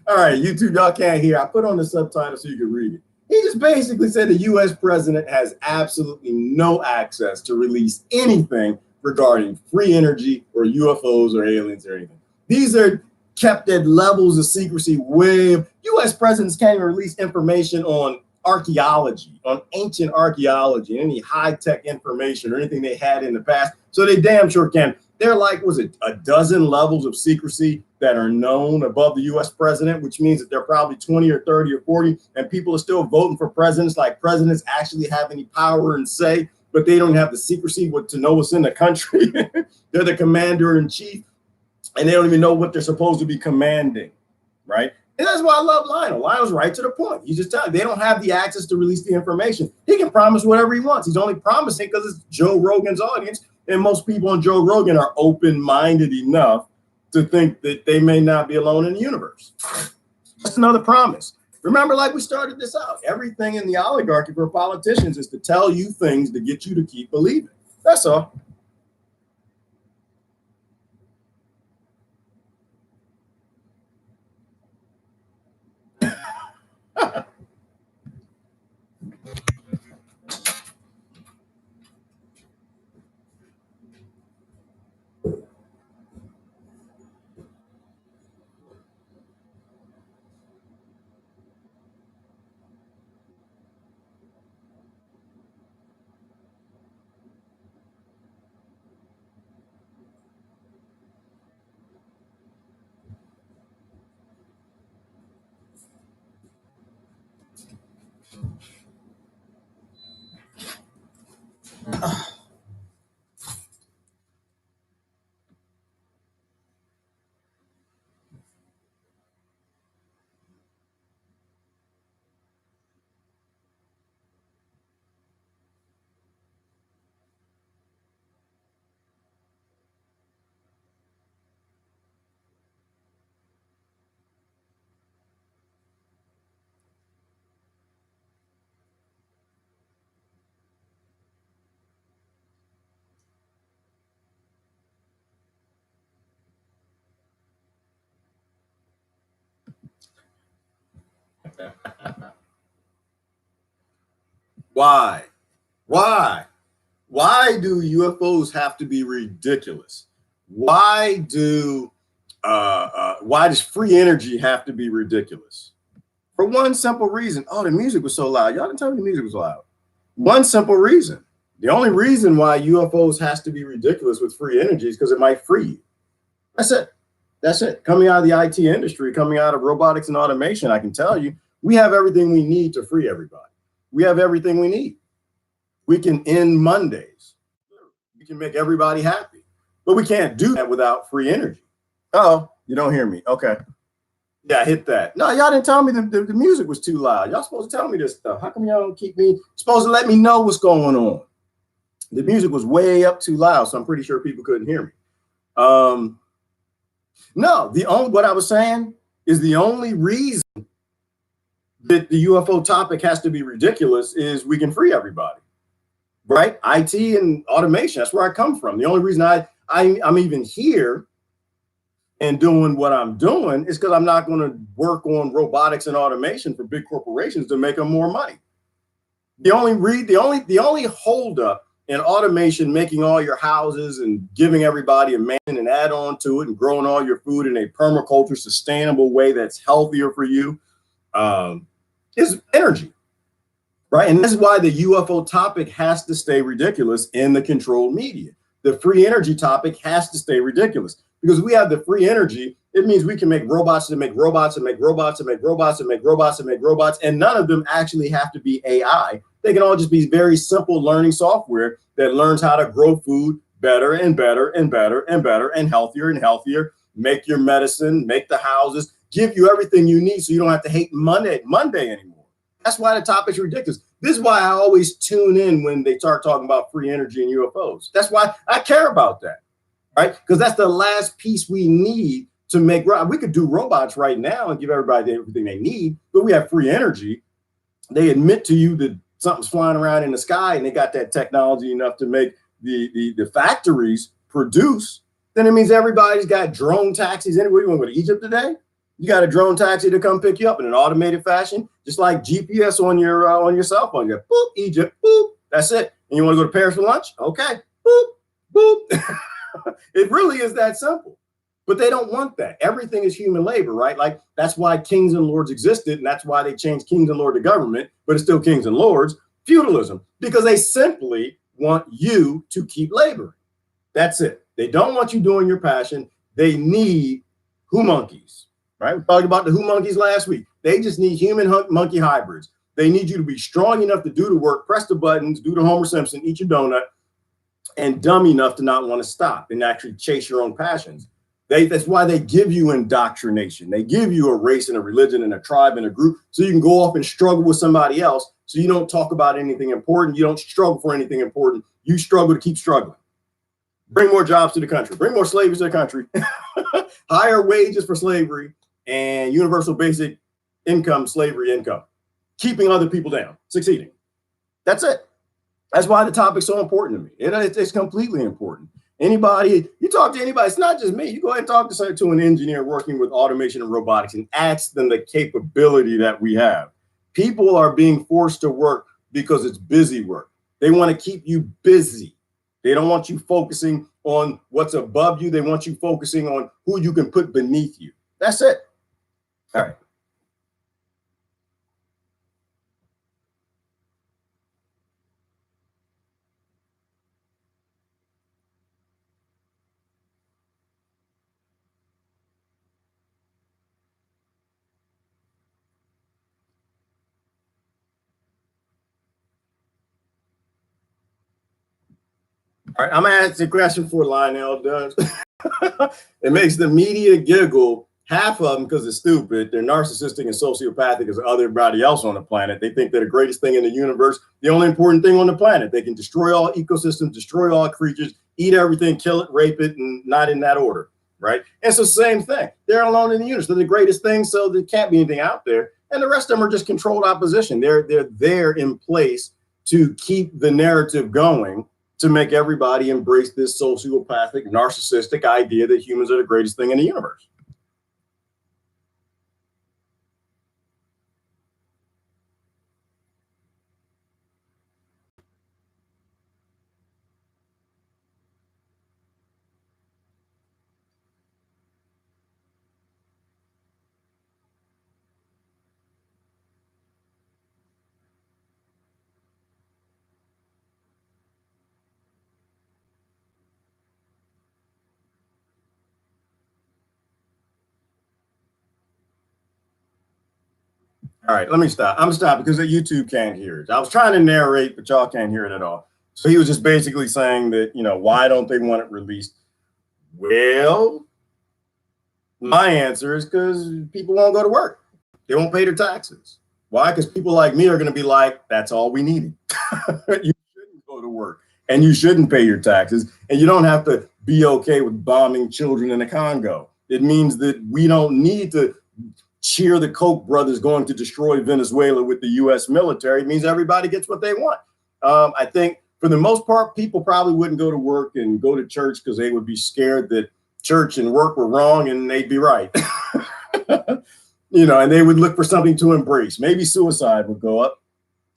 All right, YouTube, y'all can't hear. I put on the subtitle so you can read it. He just basically said the US president has absolutely no access to release anything regarding free energy or UFOs or aliens or anything. These are kept at levels of secrecy way. US presidents can't even release information on archaeology, on ancient archaeology, any high-tech information or anything they had in the past. So they damn sure can. They're like, was it a dozen levels of secrecy that are known above the US president, which means that they're probably 20 or 30 or 40, and people are still voting for presidents, like presidents actually have any power and say, but they don't have the secrecy to know what's in the country. They're the commander in chief, and they don't even know what they're supposed to be commanding, right? And that's why I love Lionel. Lionel's right to the point. He's just telling they don't have the access to release the information. He can promise whatever he wants. He's only promising because it's Joe Rogan's audience, and most people on Joe Rogan are open-minded enough to think that they may not be alone in the universe. That's another promise. Remember, like we started this out, everything in the oligarchy for politicians is to tell you things to get you to keep believing. That's all. Why? Why? Why do UFOs have to be ridiculous? Why does free energy have to be ridiculous? For one simple reason. Oh, the music was so loud. Y'all didn't tell me the music was loud. One simple reason. The only reason why UFOs has to be ridiculous with free energy is because it might free you. That's it. That's it. Coming out of the IT industry, coming out of robotics and automation, I can tell you, we have everything we need to free everybody. We have everything we need. We can end Mondays. We can make everybody happy. But we can't do that without free energy. Oh, you don't hear me. Okay. Yeah, hit that. No, y'all didn't tell me the music was too loud. Y'all supposed to tell me this stuff. How come y'all don't keep me supposed to let me know what's going on? The music was way up too loud, so I'm pretty sure people couldn't hear me. No, what I was saying is the only reason that the UFO topic has to be ridiculous is we can free everybody, right? IT and automation, that's where I come from. The only reason I'm even here and doing what I'm doing is because I'm not going to work on robotics and automation for big corporations to make them more money. The only holdup in automation, making all your houses and giving everybody a man and add on to it and growing all your food in a permaculture sustainable way that's healthier for you, is energy, right? And this is why the UFO topic has to stay ridiculous in the controlled media. The free energy topic has to stay ridiculous because we have the free energy. It means we can make robots and make robots and make robots and make robots and make robots and make robots, and none of them actually have to be AI. They can all just be very simple learning software that learns how to grow food better and better and better and better and healthier, make your medicine, make the houses, give you everything you need so you don't have to hate Monday anymore. That's why the topic's ridiculous. This is why I always tune in when they start talking about free energy and UFOs. That's why I care about that, right? Because that's the last piece we need to make. We could do robots right now and give everybody everything they need, but we have free energy. They admit to you that something's flying around in the sky and they got that technology enough to make the factories produce. Then it means everybody's got drone taxis. Anywhere you want to go to Egypt today? You got a drone taxi to come pick you up in an automated fashion, just like GPS on your cell phone. You go, boop, Egypt, boop. That's it. And you want to go to Paris for lunch? Okay, boop, boop. It really is that simple. But they don't want that. Everything is human labor, right? Like that's why kings and lords existed, and that's why they changed kings and lord to government, but it's still kings and lords. Feudalism, because they simply want you to keep laboring. That's it. They don't want you doing your passion. They need monkeys. Right? We talked about the monkeys last week. They just need human monkey hybrids. They need you to be strong enough to do the work, press the buttons, do the Homer Simpson, eat your donut, and dumb enough to not want to stop and actually chase your own passions. That's why they give you indoctrination. They give you a race and a religion and a tribe and a group so you can go off and struggle with somebody else so you don't talk about anything important. You don't struggle for anything important. You struggle to keep struggling. Bring more jobs to the country. Bring more slaves to the country. Higher wages for slavery and universal basic income, slavery income. Keeping other people down, succeeding. That's it. That's why the topic's so important to me. It's completely important. Anybody, you talk to anybody, it's not just me. You go ahead and talk to an engineer working with automation and robotics and ask them the capability that we have. People are being forced to work because it's busy work. They want to keep you busy. They don't want you focusing on what's above you. They want you focusing on who you can put beneath you. That's it. All right. All right, I'm gonna ask the question for Lionel does. It makes the media giggle, half of them because it's stupid. They're narcissistic and sociopathic as everybody else on the planet. They think they're the greatest thing in the universe, the only important thing on the planet. They can destroy all ecosystems, destroy all creatures, eat everything, kill it, rape it, and not in that order, right? And it's the same thing. They're alone in the universe. They're the greatest thing, so there can't be anything out there. And the rest of them are just controlled opposition. They're there in place to keep the narrative going, to make everybody embrace this sociopathic, narcissistic idea that humans are the greatest thing in the universe. All right, let me stop. I'm gonna stop because the YouTube can't hear it. I was trying to narrate, but y'all can't hear it at all. So he was just basically saying that, why don't they want it released? Well, my answer is because people won't go to work. They won't pay their taxes. Why? Because people like me are going to be like, that's all we needed. You shouldn't go to work and you shouldn't pay your taxes. And you don't have to be okay with bombing children in the Congo. It means that we don't need to cheer the Koch brothers going to destroy Venezuela with the U.S. military. It means everybody gets what they want. I think for the most part, people probably wouldn't go to work and go to church because they would be scared that church and work were wrong and they'd be right. And they would look for something to embrace. Maybe suicide would go up.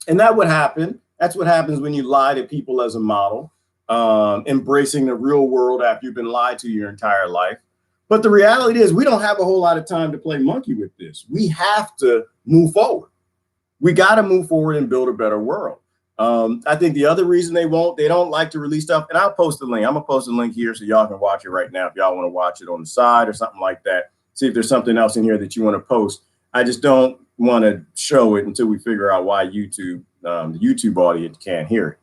And that would happen. That's what happens when you lie to people as a model, embracing the real world after you've been lied to your entire life. But the reality is we don't have a whole lot of time to play monkey with this. We have to move forward. We got to move forward and build a better world. I think the other reason they don't like to release stuff, and I'll post a link. I'm going to post a link here so y'all can watch it right now if y'all want to watch it on the side or something like that. See if there's something else in here that you want to post. I just don't want to show it until we figure out why the YouTube audience can't hear it.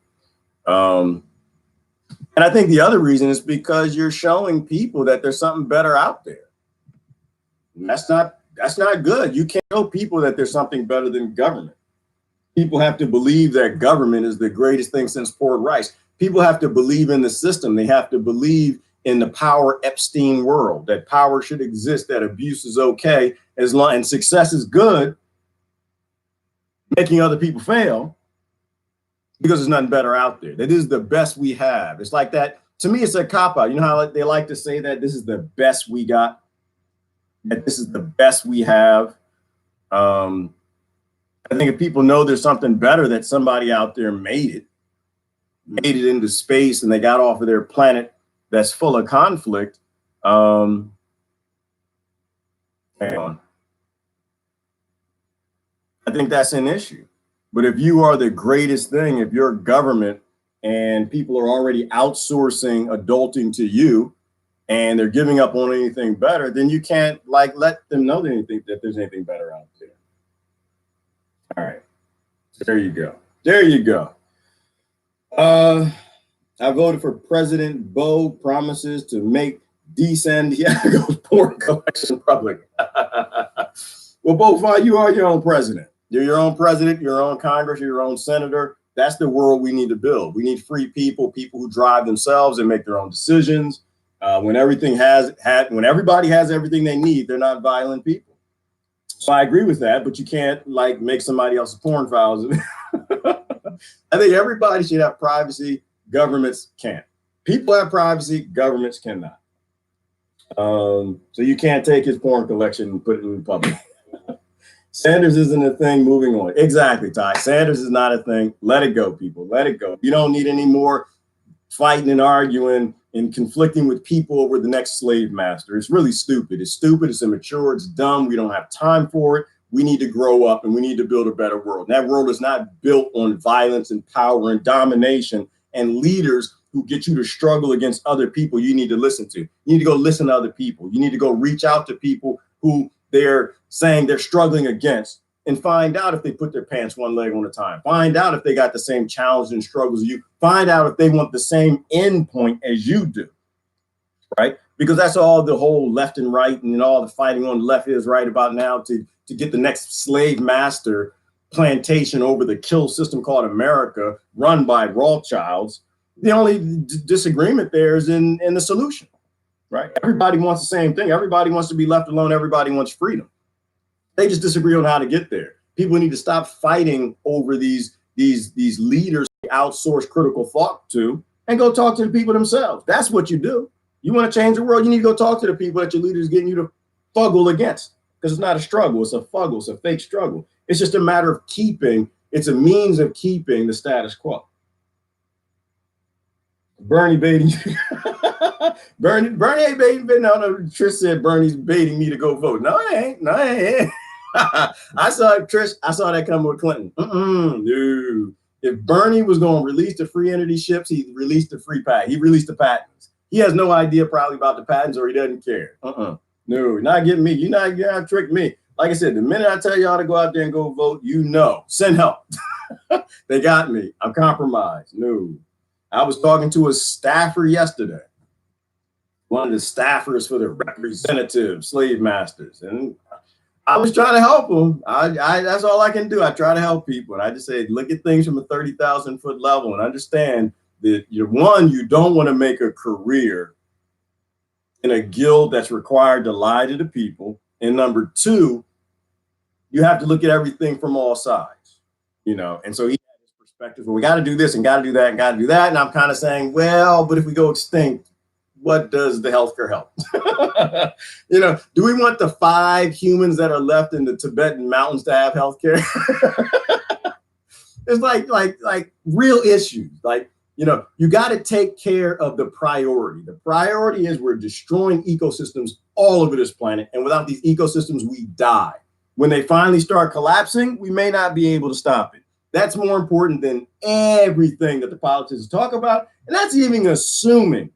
And I think the other reason is because you're showing people that there's something better out there. And that's not good. You can't show people that there's something better than government. People have to believe that government is the greatest thing since poured rice. People have to believe in the system. They have to believe in the power Epstein world, that power should exist, that abuse is okay, as long and success is good, making other people fail, because there's nothing better out there. That is the best we have. It's like that. To me, it's a cop-out. You know how they like to say that this is the best we got, that this is the best we have. I think if people know there's something better, that somebody out there made it into space, and they got off of their planet that's full of conflict. Hang on. I think that's an issue. But if you are the greatest thing, if you're government and people are already outsourcing adulting to you and they're giving up on anything better, then you can't let them know that there's anything better out there. All right. There you go. There you go. I voted for President Bo promises to make San Diego's porn collection public. Well, Bo, fine, you are your own president. You're your own president, your own Congress, your own senator. That's the world we need to build. We need free people, people who drive themselves and make their own decisions. When everybody has everything they need, they're not violent people. So I agree with that, but you can't make somebody else's porn files. I think everybody should have privacy. Governments can't. People have privacy. Governments cannot. So you can't take his porn collection and put it in the public. Sanders isn't a thing. Moving on. Exactly, Ty. Sanders is not a thing. Let it go, people. Let it go. You don't need any more fighting and arguing and conflicting with people over the next slave master. It's really stupid. It's stupid. It's immature. It's dumb. We don't have time for it. We need to grow up and we need to build a better world. And that world is not built on violence and power and domination and leaders who get you to struggle against other people you need to listen to. You need to go listen to other people. You need to go reach out to people who they're saying they're struggling against and find out if they put their pants one leg on a time. Find out if they got the same challenges and struggles as you. Find out if they want the same end point as you do, right? Because that's all the whole left and right and all the fighting on the left is right about now to get the next slave master plantation over the kill system called America, run by Rothschilds. The only disagreement there is in the solution, right? Everybody wants the same thing. Everybody wants to be left alone. Everybody wants freedom. They just disagree on how to get there. People need to stop fighting over these leaders they outsource critical thought to and go talk to the people themselves. That's what you do. You want to change the world, you need to go talk to the people that your leader is getting you to fuggle against, because it's not a struggle. It's a fuggle. It's a fake struggle. It's just a matter of it's a means of keeping the status quo. Bernie baiting Bernie ain't baiting. No, Trish said Bernie's baiting me to go vote. No, I ain't. No, I ain't. I saw that coming with Clinton. No. If Bernie was going to release the free entity ships, he released the free patent. He released the patents. He has no idea probably about the patents, or he doesn't care. No, you're not getting me. You're not trick me. Like I said, the minute I tell y'all to go out there and go vote, send help. They got me. I'm compromised. No. I was talking to a staffer yesterday, one of the staffers for the representative slave masters. And I was trying to help them. That's all I can do. I try to help people. And I just say, look at things from a 30,000 foot level and understand that you don't want to make a career in a guild that's required to lie to the people. And number two, you have to look at everything from all sides, And so he had his perspective, well, we got to do this and got to do that and got to do that. And I'm kind of saying, well, but if we go extinct, what does the healthcare help? Do we want the 5 humans that are left in the Tibetan mountains to have healthcare? It's like real issues. You got to take care of the priority. The priority is we're destroying ecosystems all over this planet. And without these ecosystems, we die. When they finally start collapsing, we may not be able to stop it. That's more important than everything that the politicians talk about. And that's even assuming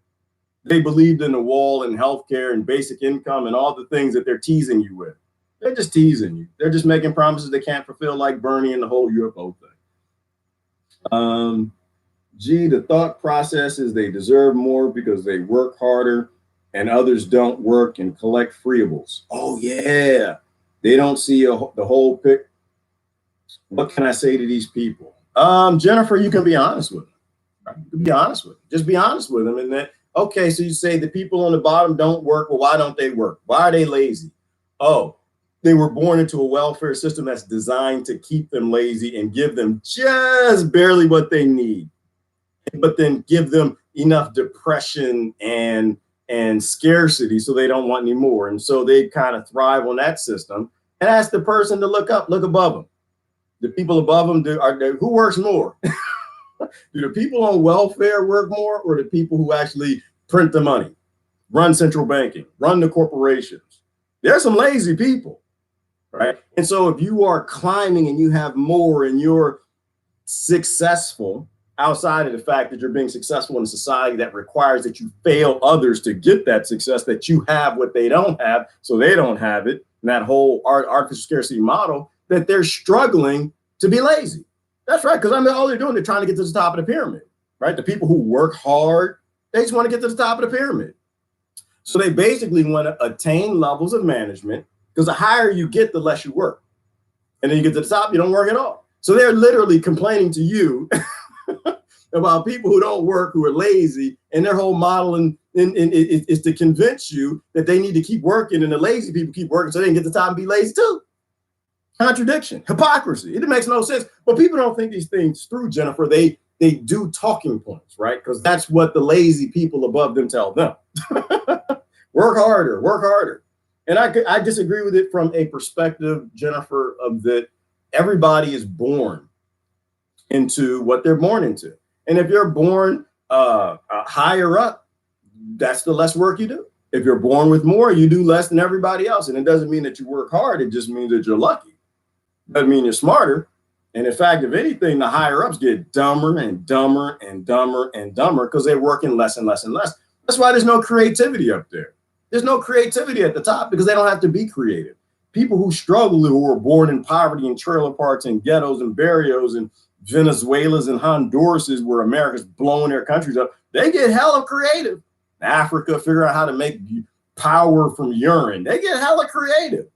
they believed in the wall and healthcare and basic income and all the things that they're teasing you with. They're just teasing you. They're just making promises they can't fulfill, like Bernie and the whole UFO thing. The thought process is they deserve more because they work harder and others don't work and collect freeables. Oh, yeah. They don't see the whole pic. What can I say to these people? Jennifer, you can be honest with them. Right? You can be honest with them. Just be honest with them. And then, okay, so you say the people on the bottom don't work. Well, why don't they work? Why are they lazy? Oh, they were born into a welfare system that's designed to keep them lazy and give them just barely what they need, but then give them enough depression and scarcity so they don't want any more. And so they kind of thrive on that system. And ask the person to look above them. The people above them, who works more? Do the people on welfare work more, or the people who actually print the money, run central banking, run the corporations? There are some lazy people, right? And so if you are climbing and you have more and you're successful, outside of the fact that you're being successful in a society that requires that you fail others to get that success, that you have what they don't have, so they don't have it, and that whole artificial scarcity model, that they're struggling to be lazy. That's right, because all they're doing, they're trying to get to the top of the pyramid, right? The people who work hard, they just want to get to the top of the pyramid. So they basically want to attain levels of management, because the higher you get, the less you work. And then you get to the top, you don't work at all. So they're literally complaining to you about people who don't work, who are lazy, and their whole model is to convince you that they need to keep working, and the lazy people keep working so they can get to the top and be lazy too. Contradiction, hypocrisy. It makes no sense. But people don't think these things through, Jennifer. They do talking points, right? Because that's what the lazy people above them tell them. Work harder, work harder. And I disagree with it from a perspective, Jennifer, of that everybody is born into what they're born into. And if you're born higher up, that's the less work you do. If you're born with more, you do less than everybody else. And it doesn't mean that you work hard. It just means that you're lucky. It doesn't mean you're smarter. And in fact, if anything, the higher ups get dumber and dumber and dumber and dumber because they're working less and less and less. That's why there's no creativity up there. There's no creativity at the top because they don't have to be creative. People who struggle, who were born in poverty and trailer parks and ghettos and barrios and Venezuela's and Honduras's, where America's blowing their countries up, they get hella creative. Africa, figure out how to make power from urine. They get hella creative.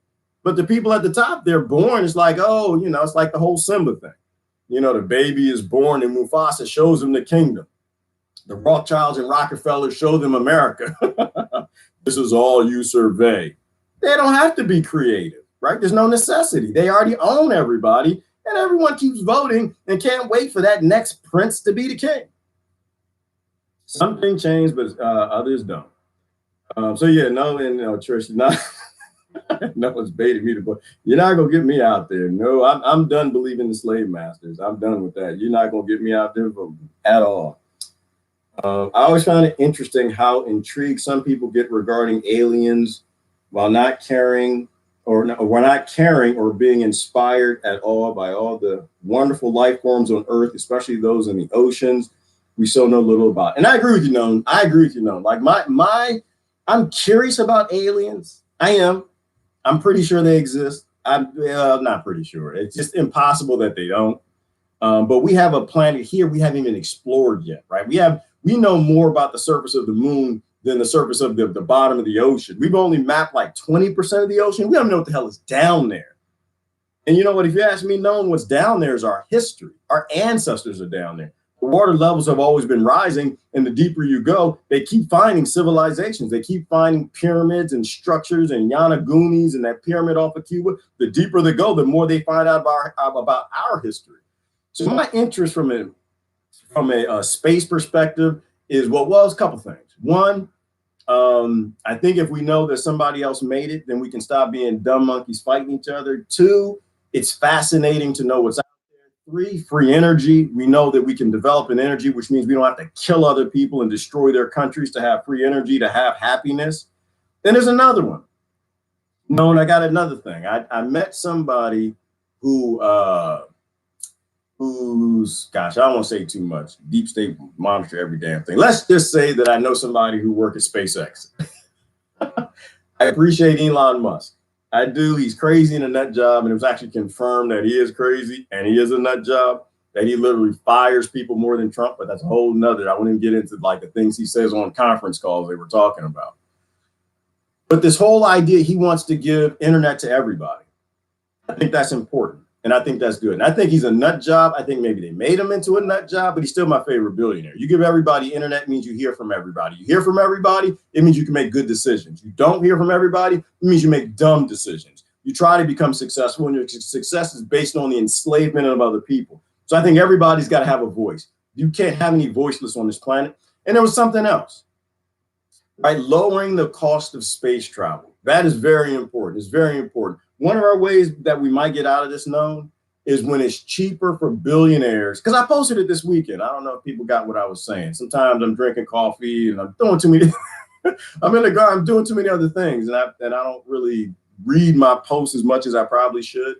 But the people at the top, they're born, it's like, oh, it's like the whole Simba thing. The baby is born and Mufasa shows him the kingdom. The Rothschilds and Rockefellers show them America. This is all you survey. They don't have to be creative, right? There's no necessity. They already own everybody, and everyone keeps voting and can't wait for that next prince to be the king. Something changed, but others don't. So yeah, no, and Trish, not no one's baiting me to go. You're not gonna get me out there. No, I'm done believing the slave masters. I'm done with that. You're not gonna get me out there at all. I always find it interesting how intrigued some people get regarding aliens while not caring or being inspired at all by all the wonderful life forms on Earth, especially those in the oceans we so know little about. And I agree with you, Noam. I agree with you, Noam. Like I'm curious about aliens. I am. I'm pretty sure they exist. I'm not pretty sure. It's just impossible that they don't. But we have a planet here we haven't even explored yet, right? We know more about the surface of the moon than the surface of the bottom of the ocean. We've only mapped like 20% of the ocean. We don't know what the hell is down there. And you know what? If you ask me, knowing what's down there is our history. Our ancestors are down there. The water levels have always been rising, and the deeper you go, they keep finding civilizations. They keep finding pyramids and structures and Yanagunis and that pyramid off of Cuba. The deeper they go, the more they find out about our history. So my interest from a space perspective is it's a couple things. One, I think if we know that somebody else made it, then we can stop being dumb monkeys fighting each other. Two, it's fascinating to know what's out there. Three, free energy. We know that we can develop an energy, which means we don't have to kill other people and destroy their countries to have free energy, to have happiness. Then there's another one. No, and I got another thing. I met somebody who's, gosh, I don't want to say too much. Deep state monitor every damn thing. Let's just say that I know somebody who works at SpaceX. I appreciate Elon Musk. I do. He's crazy in a nut job, and it was actually confirmed that he is crazy and he is a nut job, that he literally fires people more than Trump, but that's a whole nother. I wouldn't get into like the things he says on conference calls they were talking about. But this whole idea, he wants to give internet to everybody. I think that's important. And I think that's good. And I think he's a nut job. I think maybe they made him into a nut job, but he's still my favorite billionaire. You give everybody internet means you hear from everybody. You hear from everybody, it means you can make good decisions. You don't hear from everybody, it means you make dumb decisions. You try to become successful, and your success is based on the enslavement of other people. So I think everybody's got to have a voice. You can't have any voiceless on this planet. And there was something else, right? Lowering the cost of space travel. That is very important. It's very important. One of our ways that we might get out of this known is when it's cheaper for billionaires. Because I posted it this weekend. I don't know if people got what I was saying. Sometimes I'm drinking coffee and I'm doing too many. I'm in the garden. I'm doing too many other things, and I don't really read my posts as much as I probably should.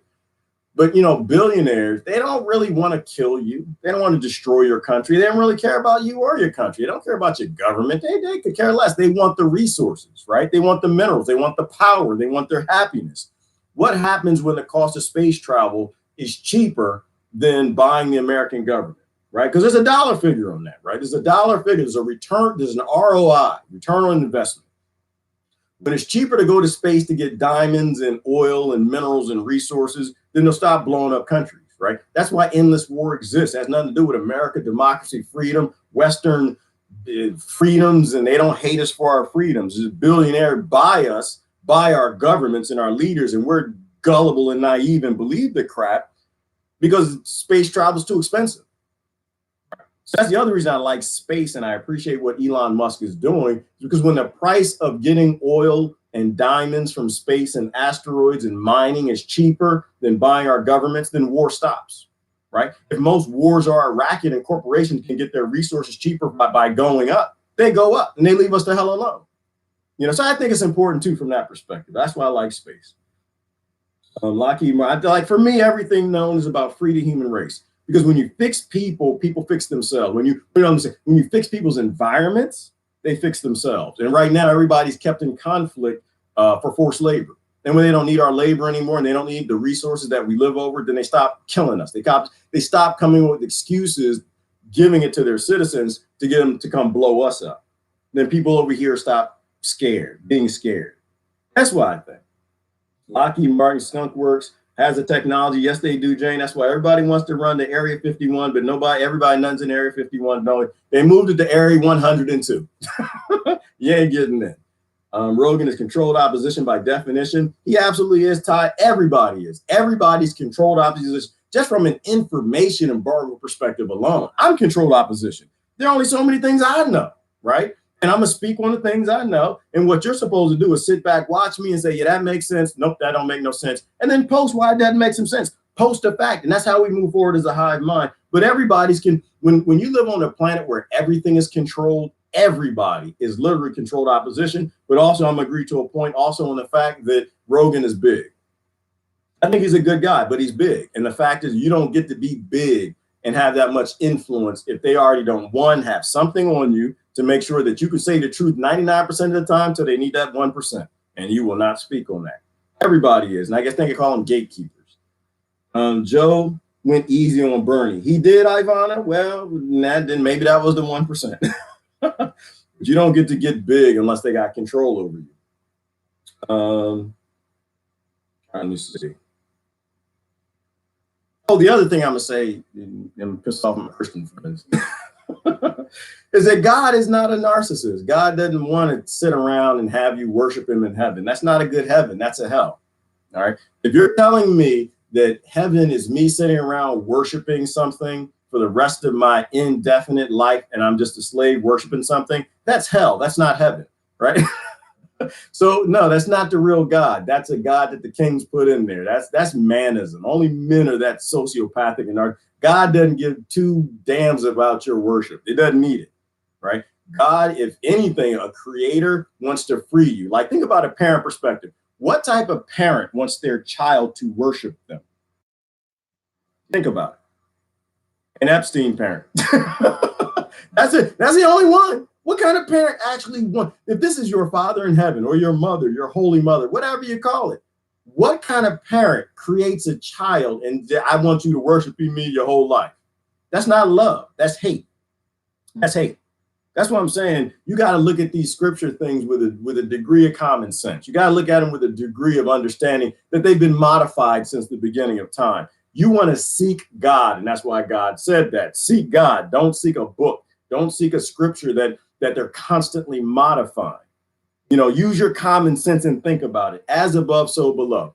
But, you know, billionaires, they don't really want to kill you. They don't want to destroy your country. They don't really care about you or your country. They don't care about your government. They could care less. They want the resources, right? They want the minerals. They want the power. They want their happiness. What happens when the cost of space travel is cheaper than buying the American government, right? Because there's a dollar figure on that, right? There's a dollar figure. There's a return. There's an ROI, return on investment. When it's cheaper to go to space to get diamonds and oil and minerals and resources, then they'll stop blowing up countries, right? That's why endless war exists. It has nothing to do with America, democracy, freedom, Western freedoms, and they don't hate us for our freedoms. This billionaire buy us, by our governments and our leaders, and we're gullible and naive and believe the crap because space travel is too expensive. So that's the other reason I like space, and I appreciate what Elon Musk is doing, because when the price of getting oil and diamonds from space and asteroids and mining is cheaper than buying our governments, then war stops, right? If most wars are a racket and corporations can get their resources cheaper by going up, they go up and they leave us the hell alone. You know, so I think it's important too from that perspective. That's why I like space. Lockheed Martin, like for me, everything known is about free the human race. Because when you fix people, people fix themselves. When you fix people's environments, they fix themselves. And right now, everybody's kept in conflict for forced labor. And when they don't need our labor anymore and they don't need the resources that we live over, then they stop killing us. They stop coming with excuses, giving it to their citizens to get them to come blow us up. Then people over here stop being scared. That's why I think Lockheed Martin Skunk Works has the technology. Yes, they do, Jane. That's why everybody wants to run to Area 51, but everybody none's in Area 51. No, they moved it to Area 102. You ain't getting in. Rogan is controlled opposition by definition. He absolutely is, Ty. Everybody is. Everybody's controlled opposition. Just from an information embargo perspective alone, I'm controlled opposition. There are only so many things I know, right? And I'm going to speak on the things I know. And what you're supposed to do is sit back, watch me and say, yeah, that makes sense. Nope, that don't make no sense. And then post why it doesn't make some sense. Post a fact. And that's how we move forward as a hive mind. But everybody's when you live on a planet where everything is controlled, everybody is literally controlled opposition. But also I'm agree to a point also on the fact that Rogan is big. I think he's a good guy, but he's big. And the fact is you don't get to be big and have that much influence if they already don't, one, have something on you to make sure that you can say the truth 99% of the time till they need that 1%. And you will not speak on that. Everybody is. And I guess they could call them gatekeepers. Joe went easy on Bernie. He did, Ivana. Well, then maybe that was the 1%. But you don't get to get big unless they got control over you. Let me see. Oh, the other thing I'm gonna say, and I'm pissed off my Christian friends, is that God is not a narcissist. God doesn't want to sit around and have you worship him in heaven. That's not a good heaven. That's a hell. All right. If you're telling me that heaven is me sitting around worshiping something for the rest of my indefinite life and I'm just a slave worshiping something, that's hell. That's not heaven. Right. So no, that's not the real God. That's a God that the kings put in there. That's manism. Only men are that sociopathic, and God doesn't give two damns about your worship. It doesn't need it, right? God, if anything, a creator wants to free you. Like, think about a parent perspective. What type of parent wants their child to worship them? Think about it. An Epstein parent. That's it. That's the only one. What kind of parent actually wants, if this is your father in heaven or your mother, your holy mother, whatever you call it, what kind of parent creates a child and I want you to worship me your whole life? That's not love. That's hate. That's hate. That's what I'm saying. You got to look at these scripture things with a degree of common sense. You got to look at them with a degree of understanding that they've been modified since the beginning of time. You want to seek God, and that's why God said that. Seek God. Don't seek a book. Don't seek a scripture that they're constantly modifying. You know, use your common sense and think about it. As above, so below.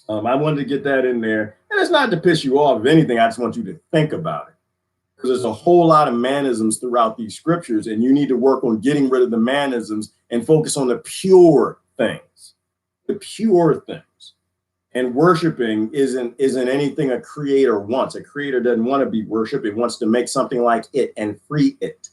I wanted to get that in there. And it's not to piss you off. If anything, I just want you to think about it. Because there's a whole lot of manisms throughout these scriptures, and you need to work on getting rid of the manisms and focus on the pure things. The pure things. And worshiping isn't anything a creator wants. A creator doesn't want to be worshiped. It wants to make something like it and free it.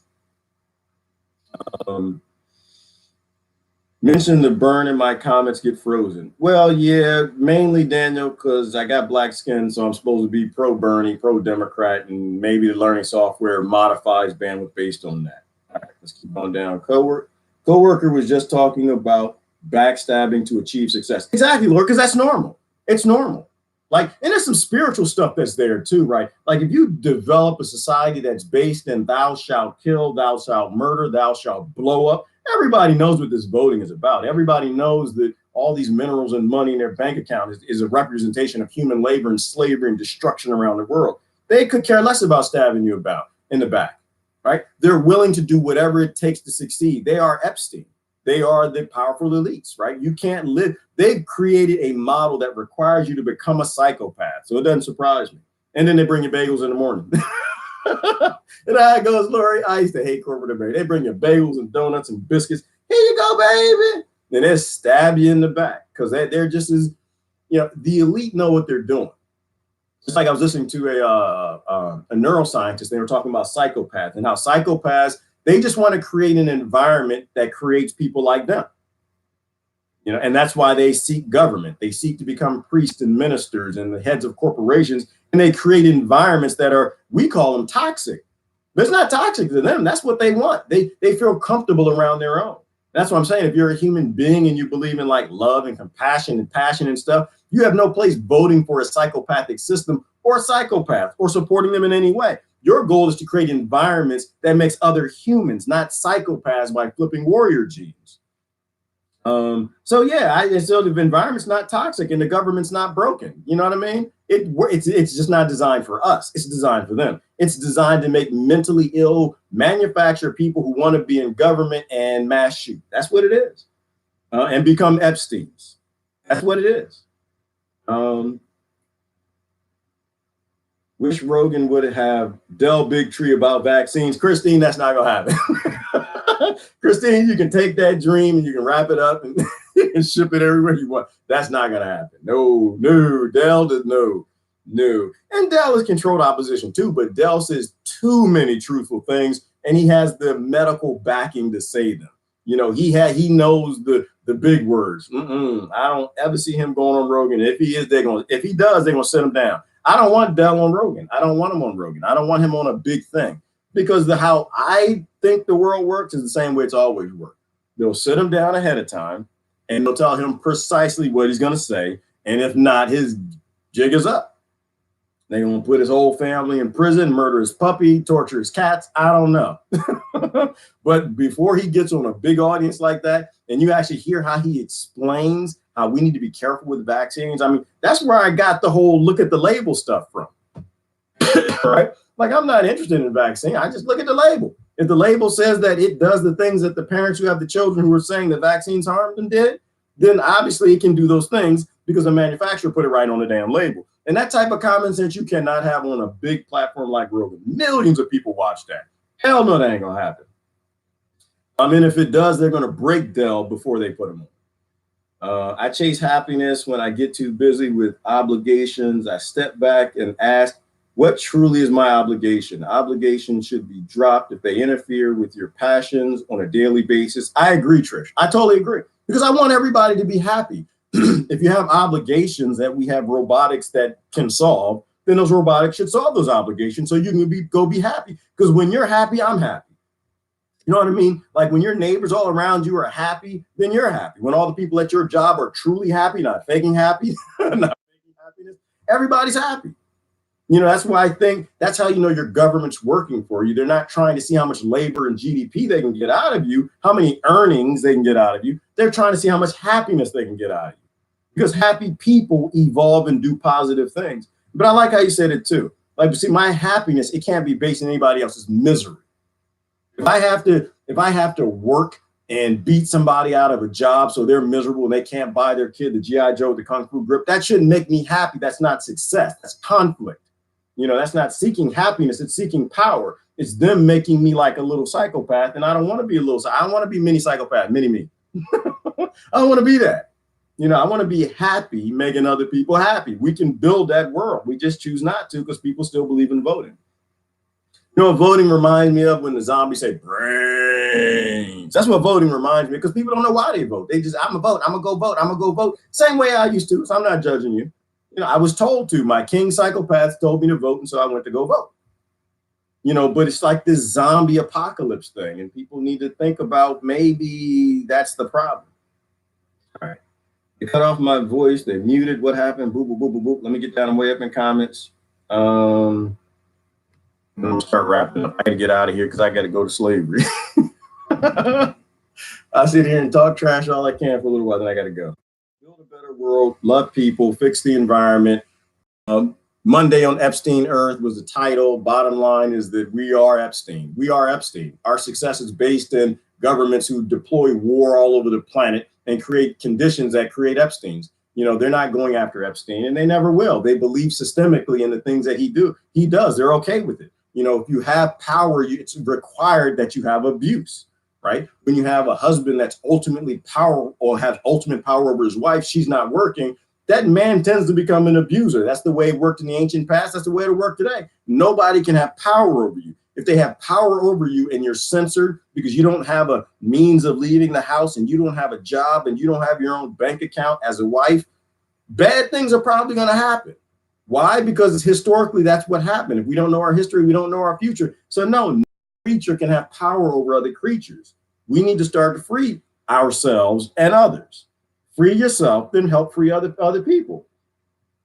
Mention the burn and my comments get frozen. Well, yeah, mainly, Daniel, because I got black skin, so I'm supposed to be pro-Bernie, pro-Democrat, and maybe the learning software modifies bandwidth based on that. All right, let's keep on down. Coworker was just talking about backstabbing to achieve success. Exactly, Lord, because that's normal. It's normal. Like, and there's some spiritual stuff that's there too, right? Like, if you develop a society that's based in thou shalt kill, thou shalt murder, thou shalt blow up, everybody knows what this voting is about. Everybody knows that all these minerals and money in their bank account is a representation of human labor and slavery and destruction around the world. They could care less about stabbing you about in the back, right? They're willing to do whatever it takes to succeed. They are Epstein. They are the powerful elites, right? You can't live. They've created a model that requires you to become a psychopath. So it doesn't surprise me. And then they bring you bagels in the morning. And how it goes, Lori. I used to hate corporate America. They bring you bagels and donuts and biscuits. Here you go, baby. Then they stab you in the back because they're just as, you know, the elite know what they're doing. Just like I was listening to a neuroscientist. They were talking about psychopaths and how psychopaths, they just want to create an environment that creates people like them. You know, and that's why they seek government. They seek to become priests and ministers and the heads of corporations, and they create environments that are, we call them toxic. But it's not toxic to them. That's what they want. They feel comfortable around their own. That's what I'm saying. If you're a human being and you believe in like love and compassion and passion and stuff, you have no place voting for a psychopathic system or a psychopath or supporting them in any way. Your goal is to create environments that makes other humans, not psychopaths, by flipping warrior genes. So yeah, so the environment's not toxic and the government's not broken. You know what I mean? It's just not designed for us. It's designed for them. It's designed to make mentally ill, manufacture people who want to be in government and mass shoot. That's what it is. And become Epsteins. That's what it is. Wish Rogan would have Del Big Tree about vaccines. Christine, that's not going to happen. Christine, you can take that dream and you can wrap it up and, and ship it everywhere you want. That's not going to happen. No, Del does no. And Del is controlled opposition too, but Del says too many truthful things and he has the medical backing to say them. You know, he knows the big words. I don't ever see him going on Rogan. If he is, if he does, they're going to sit him down. I don't want Del on Rogan. I don't want him on Rogan. I don't want him on a big thing because how I think the world works is the same way it's always worked. They'll sit him down ahead of time. and they'll tell him precisely what he's going to say. And if not, his jig is up. They're going to put his whole family in prison, murder his puppy, torture his cats. I don't know. But before he gets on a big audience like that, and you actually hear how he explains how we need to be careful with vaccines. I mean, that's where I got the whole look at the label stuff from. Right? Like, I'm not interested in vaccine. I just look at the label. If the label says that it does the things that the parents who have the children who are saying the vaccines harmed them did, then obviously it can do those things because the manufacturer put it right on the damn label. And that type of common sense you cannot have on a big platform like Rogan. Millions of people watch that. Hell no, that ain't gonna happen. I mean, if it does, they're gonna break Dell before they put them on. I chase happiness when I get too busy with obligations. I step back and ask, what truly is my obligation? Obligation should be dropped if they interfere with your passions on a daily basis. I agree, Trish. I totally agree, because I want everybody to be happy. If you have obligations that we have robotics that can solve, then those robotics should solve those obligations so you can go be happy. Because when you're happy, I'm happy. You know what I mean? Like when your neighbors all around you are happy, then you're happy. When all the people at your job are truly happy, not faking happy, not faking happiness, everybody's happy. You know, that's why I think that's how you know your government's working for you. They're not trying to see how much labor and GDP they can get out of you, how many earnings they can get out of you. They're trying to see how much happiness they can get out of you. Because happy people evolve and do positive things. But I like how you said it too. Like, see, my happiness, it can't be based on anybody else's misery. If I have to work and beat somebody out of a job so they're miserable and they can't buy their kid the G.I. Joe, the Kung Fu grip, that shouldn't make me happy. That's not success. That's conflict. You know, that's not seeking happiness. It's seeking power. It's them making me like a little psychopath. And I don't want to be a little, I don't want to be mini psychopath, mini me. I don't want to be that. You know, I want to be happy, making other people happy. We can build that world. We just choose not to because people still believe in voting. You know what voting reminds me of? When the zombies say brains. That's what voting reminds me, because people don't know why they vote. They just, I'm going to vote. I'm going to go vote. I'm going to go vote. Same way I used to. So I'm not judging you. You know, I was told to. My king psychopaths told me to vote, and so I went to go vote. You know, but it's like this zombie apocalypse thing, and people need to think about maybe that's the problem. All right. They cut off my voice. They muted. What happened? Boop, boop, boop, boop, boop. Let me get down and way up in comments. I'm going to start wrapping up. I got to get out of here because I got to go to slavery. I sit here and talk trash all I can for a little while, then I got to go. Build a better world, love people, fix the environment. Monday on Epstein Earth was the title. Bottom line is that we are Epstein. We are Epstein. Our success is based in governments who deploy war all over the planet and create conditions that create Epsteins. You know, they're not going after Epstein, and they never will. They believe systemically in the things that he does. They're okay with it. You know, if you have power, it's required that you have abuse, right? When you have a husband that's ultimately power or has ultimate power over his wife, she's not working, that man tends to become an abuser. That's the way it worked in the ancient past. That's the way it'll work today. Nobody can have power over you. If they have power over you and you're censored because you don't have a means of leaving the house and you don't have a job and you don't have your own bank account as a wife, bad things are probably going to happen. Why? Because historically, that's what happened. If we don't know our history, we don't know our future. So no creature can have power over other creatures. We need to start to free ourselves and others. Free yourself, then help free other people.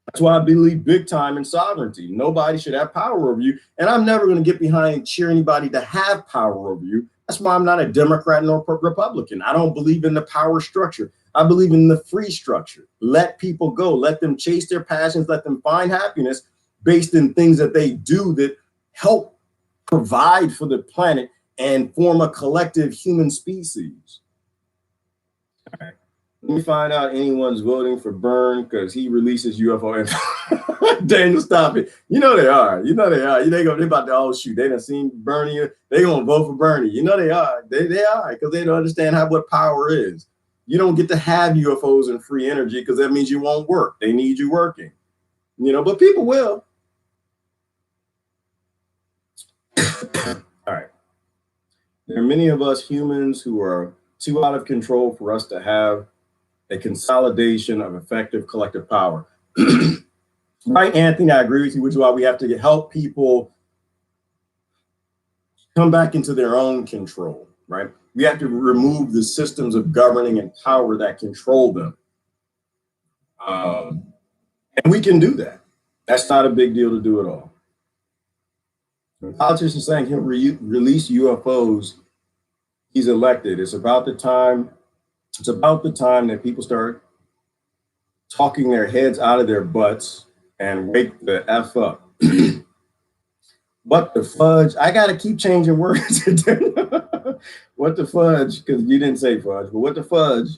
That's why I believe big time in sovereignty. Nobody should have power over you. And I'm never going to get behind and cheer anybody to have power over you. That's why I'm not a Democrat nor Republican. I don't believe in the power structure. I believe in the free structure. Let people go. Let them chase their passions. Let them find happiness based in things that they do that help provide for the planet and form a collective human species. All right. Let me find out anyone's voting for Byrne because he releases UFO info. Daniel, stop it. You know they are. You know they are. They about to, oh shoot, they done seen Bernie. They gonna vote for Bernie. You know they are. They are, because they don't understand what power is. You don't get to have UFOs and free energy because that means you won't work. They need you working. You know, but people will. All right. There are many of us humans who are too out of control for us to have a consolidation of effective collective power. Right, Anthony, I agree with you, which is why we have to help people come back into their own control. right? We have to remove the systems of governing and power that control them. And we can do that. That's not a big deal to do at all. When politicians saying he'll release UFOs, he's elected. It's about the time that people start talking their heads out of their butts and wake the F up. What the fudge? I got to keep changing words. What the fudge? Because you didn't say fudge, but what the fudge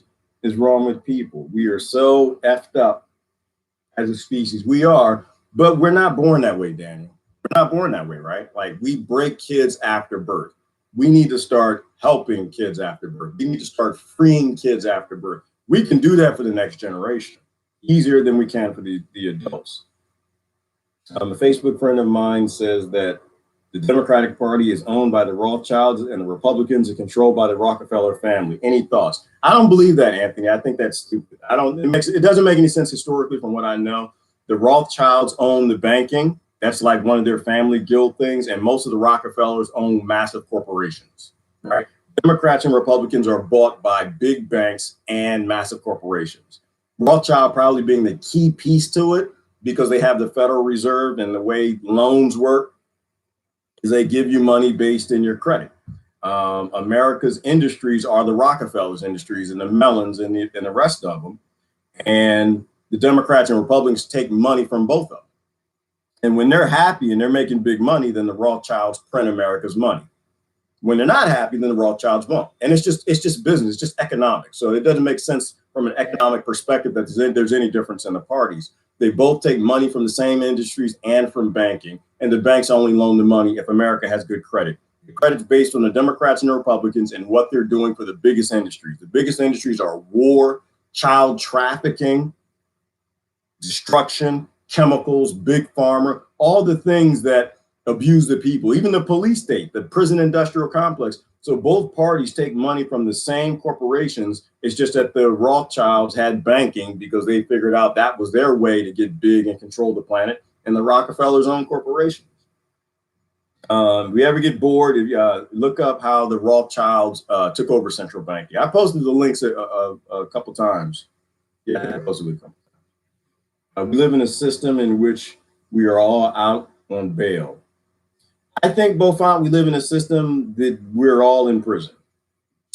is wrong with people? We are so effed up as a species. We are, but we're not born that way, Daniel. We're not born that way, right? Like, we break kids after birth. We need to start helping kids after birth. We need to start freeing kids after birth. We can do that for the next generation easier than we can for the adults. A Facebook friend of mine says that the Democratic Party is owned by the Rothschilds and the Republicans are controlled by the Rockefeller family. Any thoughts? I don't believe that, Anthony. I think that's stupid. It doesn't make any sense historically from what I know. The Rothschilds own the banking. That's like one of their family guild things. And most of the Rockefellers own massive corporations, right? Democrats and Republicans are bought by big banks and massive corporations. Rothschild probably being the key piece to it, because they have the Federal Reserve, and the way loans work is they give you money based in your credit. America's industries are the Rockefellers industries and the Mellons and the rest of them. And the Democrats and Republicans take money from both of them. And when they're happy and they're making big money, then the Rothschilds print America's money. When they're not happy, then the Rothschilds won't. And it's just business, it's just economics. So it doesn't make sense from an economic perspective that there's any difference in the parties. They both take money from the same industries and from banking, and the banks only loan the money if America has good credit. The credit's based on the Democrats and the Republicans and what they're doing for the biggest industries. The biggest industries are war, child trafficking, destruction, chemicals, big pharma, all the things that abuse the people, even the police state, the prison industrial complex. So both parties take money from the same corporations. It's just that the Rothschilds had banking because they figured out that was their way to get big and control the planet, and the Rockefellers own corporations. If we ever get bored, look up how the Rothschilds took over central banking. I posted the links a couple times. Yeah, I posted a couple times. We live in a system in which we are all out on bail. I think, Beaufont, we live in a system that we're all in prison.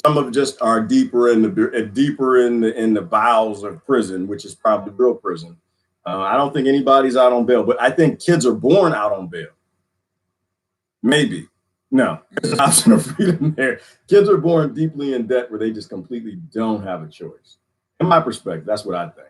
Some of just are deeper in the bowels of prison, which is probably real prison. I don't think anybody's out on bail, but I think kids are born out on bail. Maybe. No, there's an option of freedom there. Kids are born deeply in debt where they just completely don't have a choice. In my perspective, that's what I think.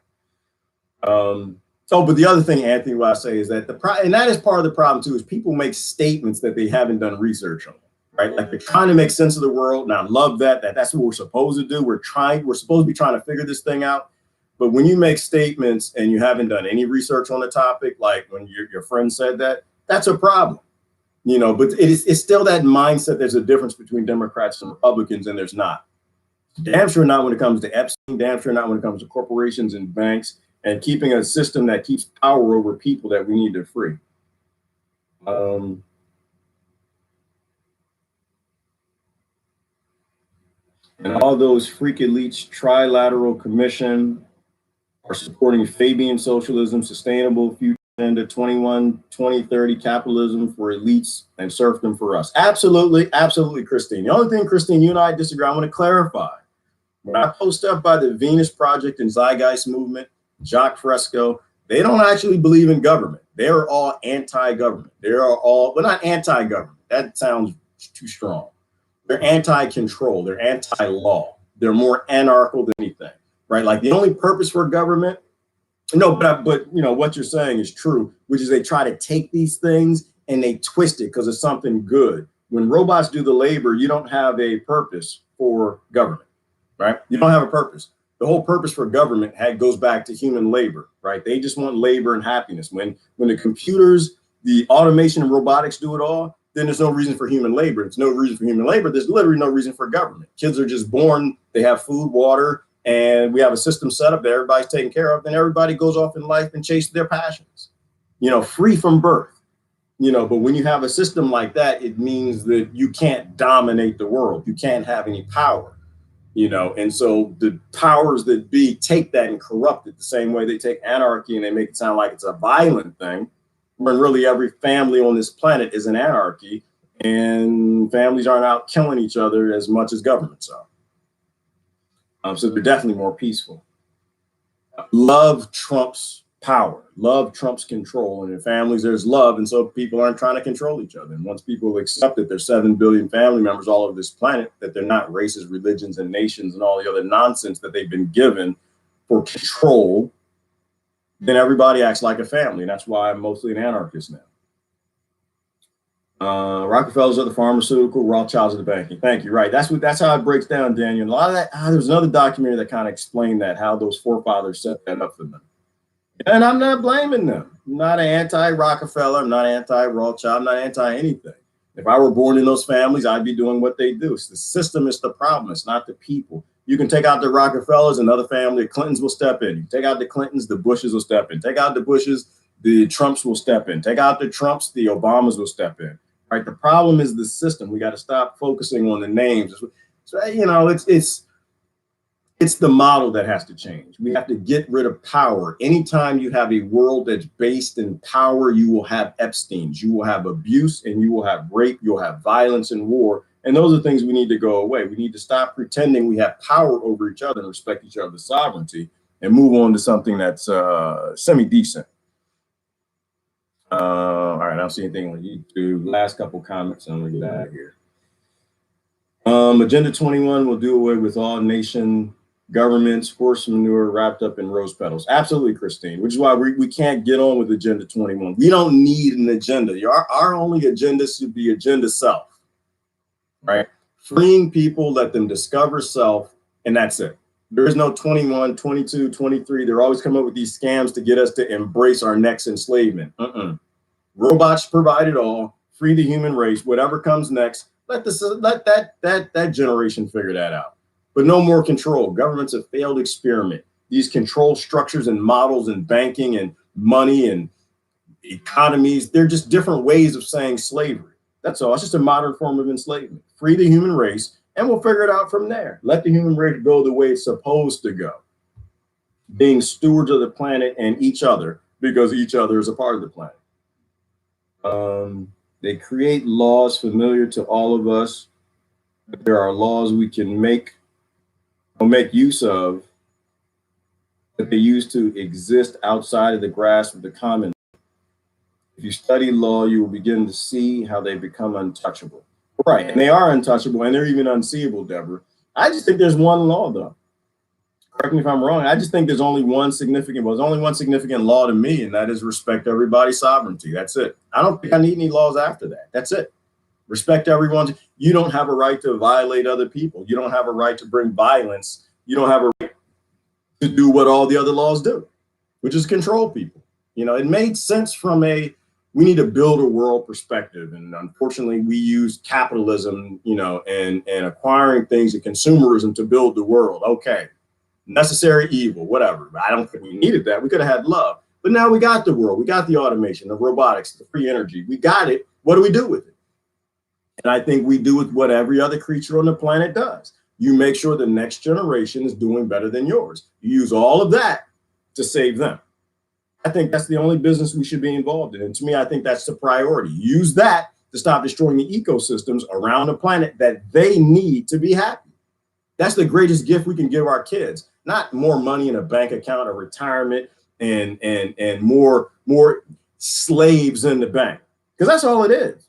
But the other thing, Anthony, what I say is that and that is part of the problem too, is people make statements that they haven't done research on, right? Like, they're trying to make sense of the world. And I love that's what we're supposed to do. We're supposed to be trying to figure this thing out. But when you make statements and you haven't done any research on the topic, like when your friend said that, that's a problem. But it's still that mindset. There's a difference between Democrats and Republicans, and there's not. Damn sure not when it comes to Epstein, damn sure not when it comes to corporations and banks, and keeping a system that keeps power over people that we need to free. And all those freak elites, Trilateral Commission, are supporting Fabian socialism, sustainable future agenda 2030 capitalism for elites and serfdom for us. Absolutely, absolutely, Christine. The only thing, Christine, you and I disagree, I want to clarify. When I post up by the Venus Project and Zeitgeist Movement, Jacques Fresco, they don't actually believe in government. They're all anti-government. Not anti-government. That sounds too strong. They're anti-control. They're anti-law. They're more anarchical than anything, right? Like, the only purpose for government, but what you're saying is true, which is they try to take these things and they twist it because it's something good. When robots do the labor, you don't have a purpose for government, right? You don't have a purpose. The whole purpose for government goes back to human labor, right? They just want labor and happiness. When the computers, the automation and robotics do it all, then there's no reason for human labor. There's no reason for human labor. There's literally no reason for government. Kids are just born, they have food, water, and we have a system set up that everybody's taken care of. Then everybody goes off in life and chases their passions, free from birth. But when you have a system like that, it means that you can't dominate the world. You can't have any power, and so the powers that be take that and corrupt it the same way they take anarchy and they make it sound like it's a violent thing, when really every family on this planet is an anarchy, and families aren't out killing each other as much as governments are. So they're definitely more peaceful. Love trumps power. Love trumps control. And in families, there's love. And so people aren't trying to control each other. And once people accept that there's 7 billion family members all over this planet, that they're not races, religions, and nations and all the other nonsense that they've been given for control, then everybody acts like a family. And that's why I'm mostly an anarchist now. Rockefellers are the pharmaceutical, Rothschilds are the banking. Thank you. Right. That's how it breaks down, Daniel. And a lot of that, there's another documentary that kind of explained that, how those forefathers set that up for them. And I'm not blaming them. I'm not an anti-Rockefeller. I'm not anti-Rothschild. I'm not anti-anything. If I were born in those families, I'd be doing what they do. It's the system is the problem. It's not the people. You can take out the Rockefellers, another family, the Clintons will step in. You take out the Clintons, the Bushes will step in. Take out the Bushes, the Trumps will step in. Take out the Trumps, the Obamas will step in. Right? The problem is the system. We got to stop focusing on the names. So, it's the model that has to change. We have to get rid of power. Anytime you have a world that's based in power, you will have Epsteins, you will have abuse, and you will have rape, you'll have violence and war. And those are things we need to go away. We need to stop pretending we have power over each other and respect each other's sovereignty and move on to something that's semi-decent. All right, I don't see anything on YouTube. Last couple comments, and we'll get out of here. Agenda 21 will do away with all nation governments, horse manure wrapped up in rose petals. Absolutely, Christine, which is why we can't get on with Agenda 21. We don't need an agenda. Our only agenda should be agenda self, right? Freeing people, let them discover self, and that's it. There is no 21, 22, 23. They're always coming up with these scams to get us to embrace our next enslavement. Robots provide it all. Free the human race. Whatever comes next, let that generation figure that out. But no more control. Government's a failed experiment. These control structures and models and banking and money and economies, they're just different ways of saying slavery. That's all. It's just a modern form of enslavement. Free the human race, and we'll figure it out from there. Let the human race go the way it's supposed to go, being stewards of the planet and each other, because each other is a part of the planet. They create laws familiar to all of us, but there are laws we can make use of that they use to exist outside of the grasp of the common. If you study law, you will begin to see how they become untouchable. Right, and they are untouchable, and they're even unseeable, Deborah. I just think there's one law, though. Correct me if I'm wrong. I just think there's only one significant law to me, and that is respect everybody's sovereignty. That's it. I don't think I need any laws after that. That's it. Respect everyone's. You don't have a right to violate other people. You don't have a right to bring violence. You don't have a right to do what all the other laws do, which is control people. It made sense from we need to build a world perspective. And unfortunately, we use capitalism, and acquiring things and consumerism to build the world. Okay, necessary evil, whatever. I don't think we needed that. We could have had love. But now we got the world. We got the automation, the robotics, the free energy. We got it. What do we do with it? And I think we do with what every other creature on the planet does. You make sure the next generation is doing better than yours. You use all of that to save them. I think that's the only business we should be involved in. And to me, I think that's the priority. Use that to stop destroying the ecosystems around the planet that they need to be happy. That's the greatest gift we can give our kids. Not more money in a bank account or retirement and more slaves in the bank. Because that's all it is.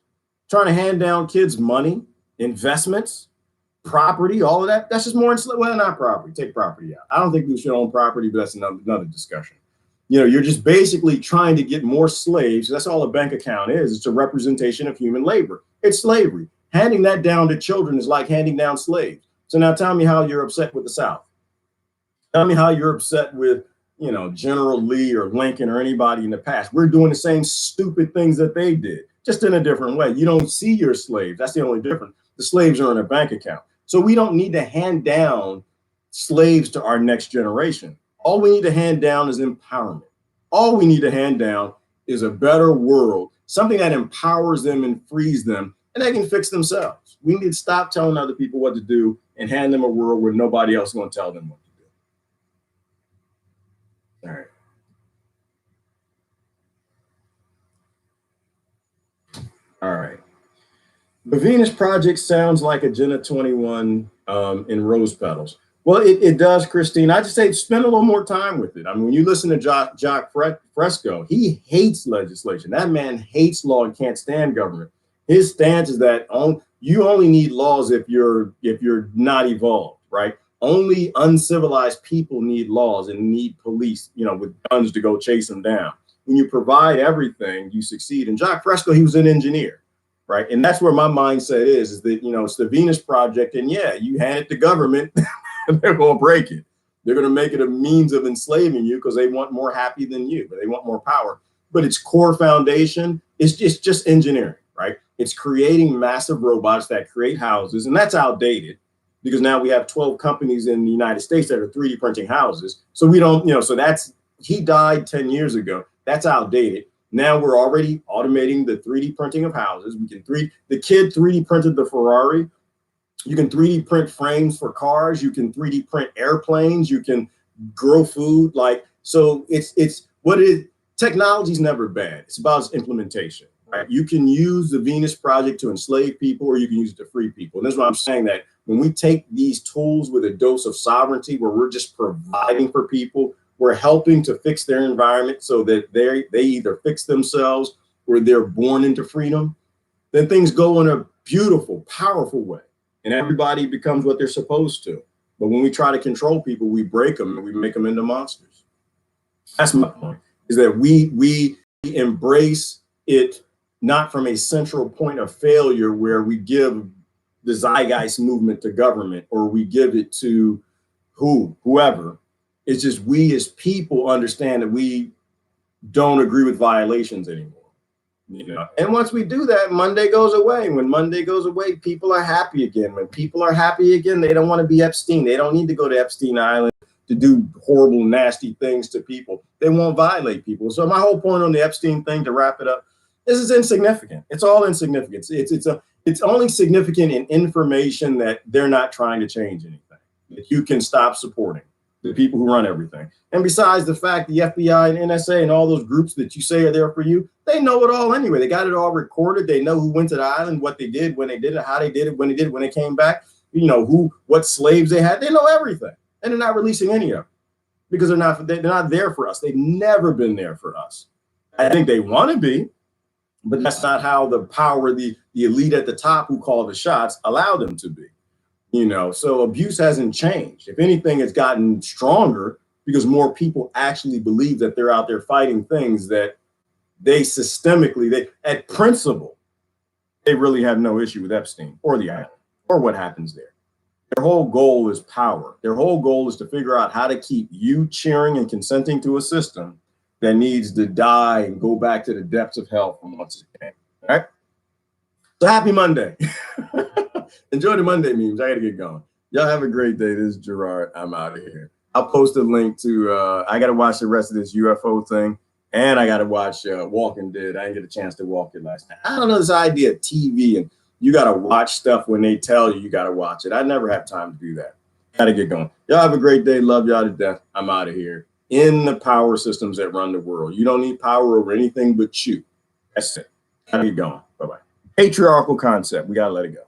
Trying to hand down kids money, investments, property, all of that. That's just more, well, not property. Take property out. I don't think we should own property, but that's another discussion. You're just basically trying to get more slaves. That's all a bank account is. It's a representation of human labor. It's slavery. Handing that down to children is like handing down slaves. So now tell me how you're upset with the South. Tell me how you're upset with, General Lee or Lincoln or anybody in the past. We're doing the same stupid things that they did, just in a different way. You don't see your slaves. That's the only difference. The slaves are in a bank account. So we don't need to hand down slaves to our next generation. All we need to hand down is empowerment. All we need to hand down is a better world something that empowers them and frees them, and they can fix themselves. We need to stop telling other people what to do and hand them a world where nobody else is going to tell them what to do. All right. All right. The Venus Project sounds like Agenda 21 in rose petals. Well, it does, Christine. I just say spend a little more time with it. I mean, when you listen to Jacques Fresco, he hates legislation. That man hates law and can't stand government. His stance is that you only need laws if you're not evolved, right? Only uncivilized people need laws and need police, with guns to go chase them down. When you provide everything, you succeed. And Jacques Fresco, he was an engineer. Right. And that's where my mindset is that, it's the Venus Project. And yeah, you hand it to government and they're going to break it. They're going to make it a means of enslaving you because they want more happy than you, but they want more power. But its core foundation is just engineering. Right. It's creating massive robots that create houses. And that's outdated because now we have 12 companies in the United States that are 3D printing houses. So we don't, he died 10 years ago. That's outdated. Now we're already automating the 3D printing of houses. The kid 3D printed the Ferrari. You can 3D print frames for cars. You can 3D print airplanes. You can grow food. So technology's never bad. It's about its implementation, right? You can use the Venus Project to enslave people, or you can use it to free people. And that's why I'm saying that when we take these tools with a dose of sovereignty, where we're just providing for people, we're helping to fix their environment so that they either fix themselves or they're born into freedom, then things go in a beautiful, powerful way. And everybody becomes what they're supposed to. But when we try to control people, we break them and we make them into monsters. That's my point, is that we embrace it not from a central point of failure where we give the zeitgeist movement to government or we give it to whoever. It's just we as people understand that we don't agree with violations anymore. And once we do that, Monday goes away. When Monday goes away, people are happy again. When people are happy again, they don't want to be Epstein. They don't need to go to Epstein Island to do horrible, nasty things to people. They won't violate people. So my whole point on the Epstein thing, to wrap it up, this is insignificant. It's all insignificant. It's only significant in information that they're not trying to change anything, that you can stop supporting the people who run everything. And besides the fact, the FBI and NSA and all those groups that you say are there for you, they know it all anyway. They got it all recorded. They know who went to the island, what they did, when they did it, how they did it, when they did it, when they came back, what slaves they had. They know everything. And they're not releasing any of it because they're not there for us. They've never been there for us. I think they want to be, but that's not how the power, the elite at the top who call the shots, allow them to be. So abuse hasn't changed. If anything, it's gotten stronger because more people actually believe that they're out there fighting things that they systemically, at principle, they really have no issue with Epstein or the island or what happens there. Their whole goal is power. Their whole goal is to figure out how to keep you cheering and consenting to a system that needs to die and go back to the depths of hell from once again. All right. So happy Monday. Enjoy the Monday memes. I got to get going. Y'all have a great day. This is Gerard. I'm out of here. I'll post a link to, I got to watch the rest of this UFO thing. And I got to watch Walking Dead. I didn't get a chance to walk it last night. I don't know this idea of TV and you got to watch stuff when they tell you got to watch it. I never have time to do that. Got to get going. Y'all have a great day. Love y'all to death. I'm out of here. In the power systems that run the world. You don't need power over anything but you. That's it. Got to get going. Bye-bye. Patriarchal concept. We got to let it go.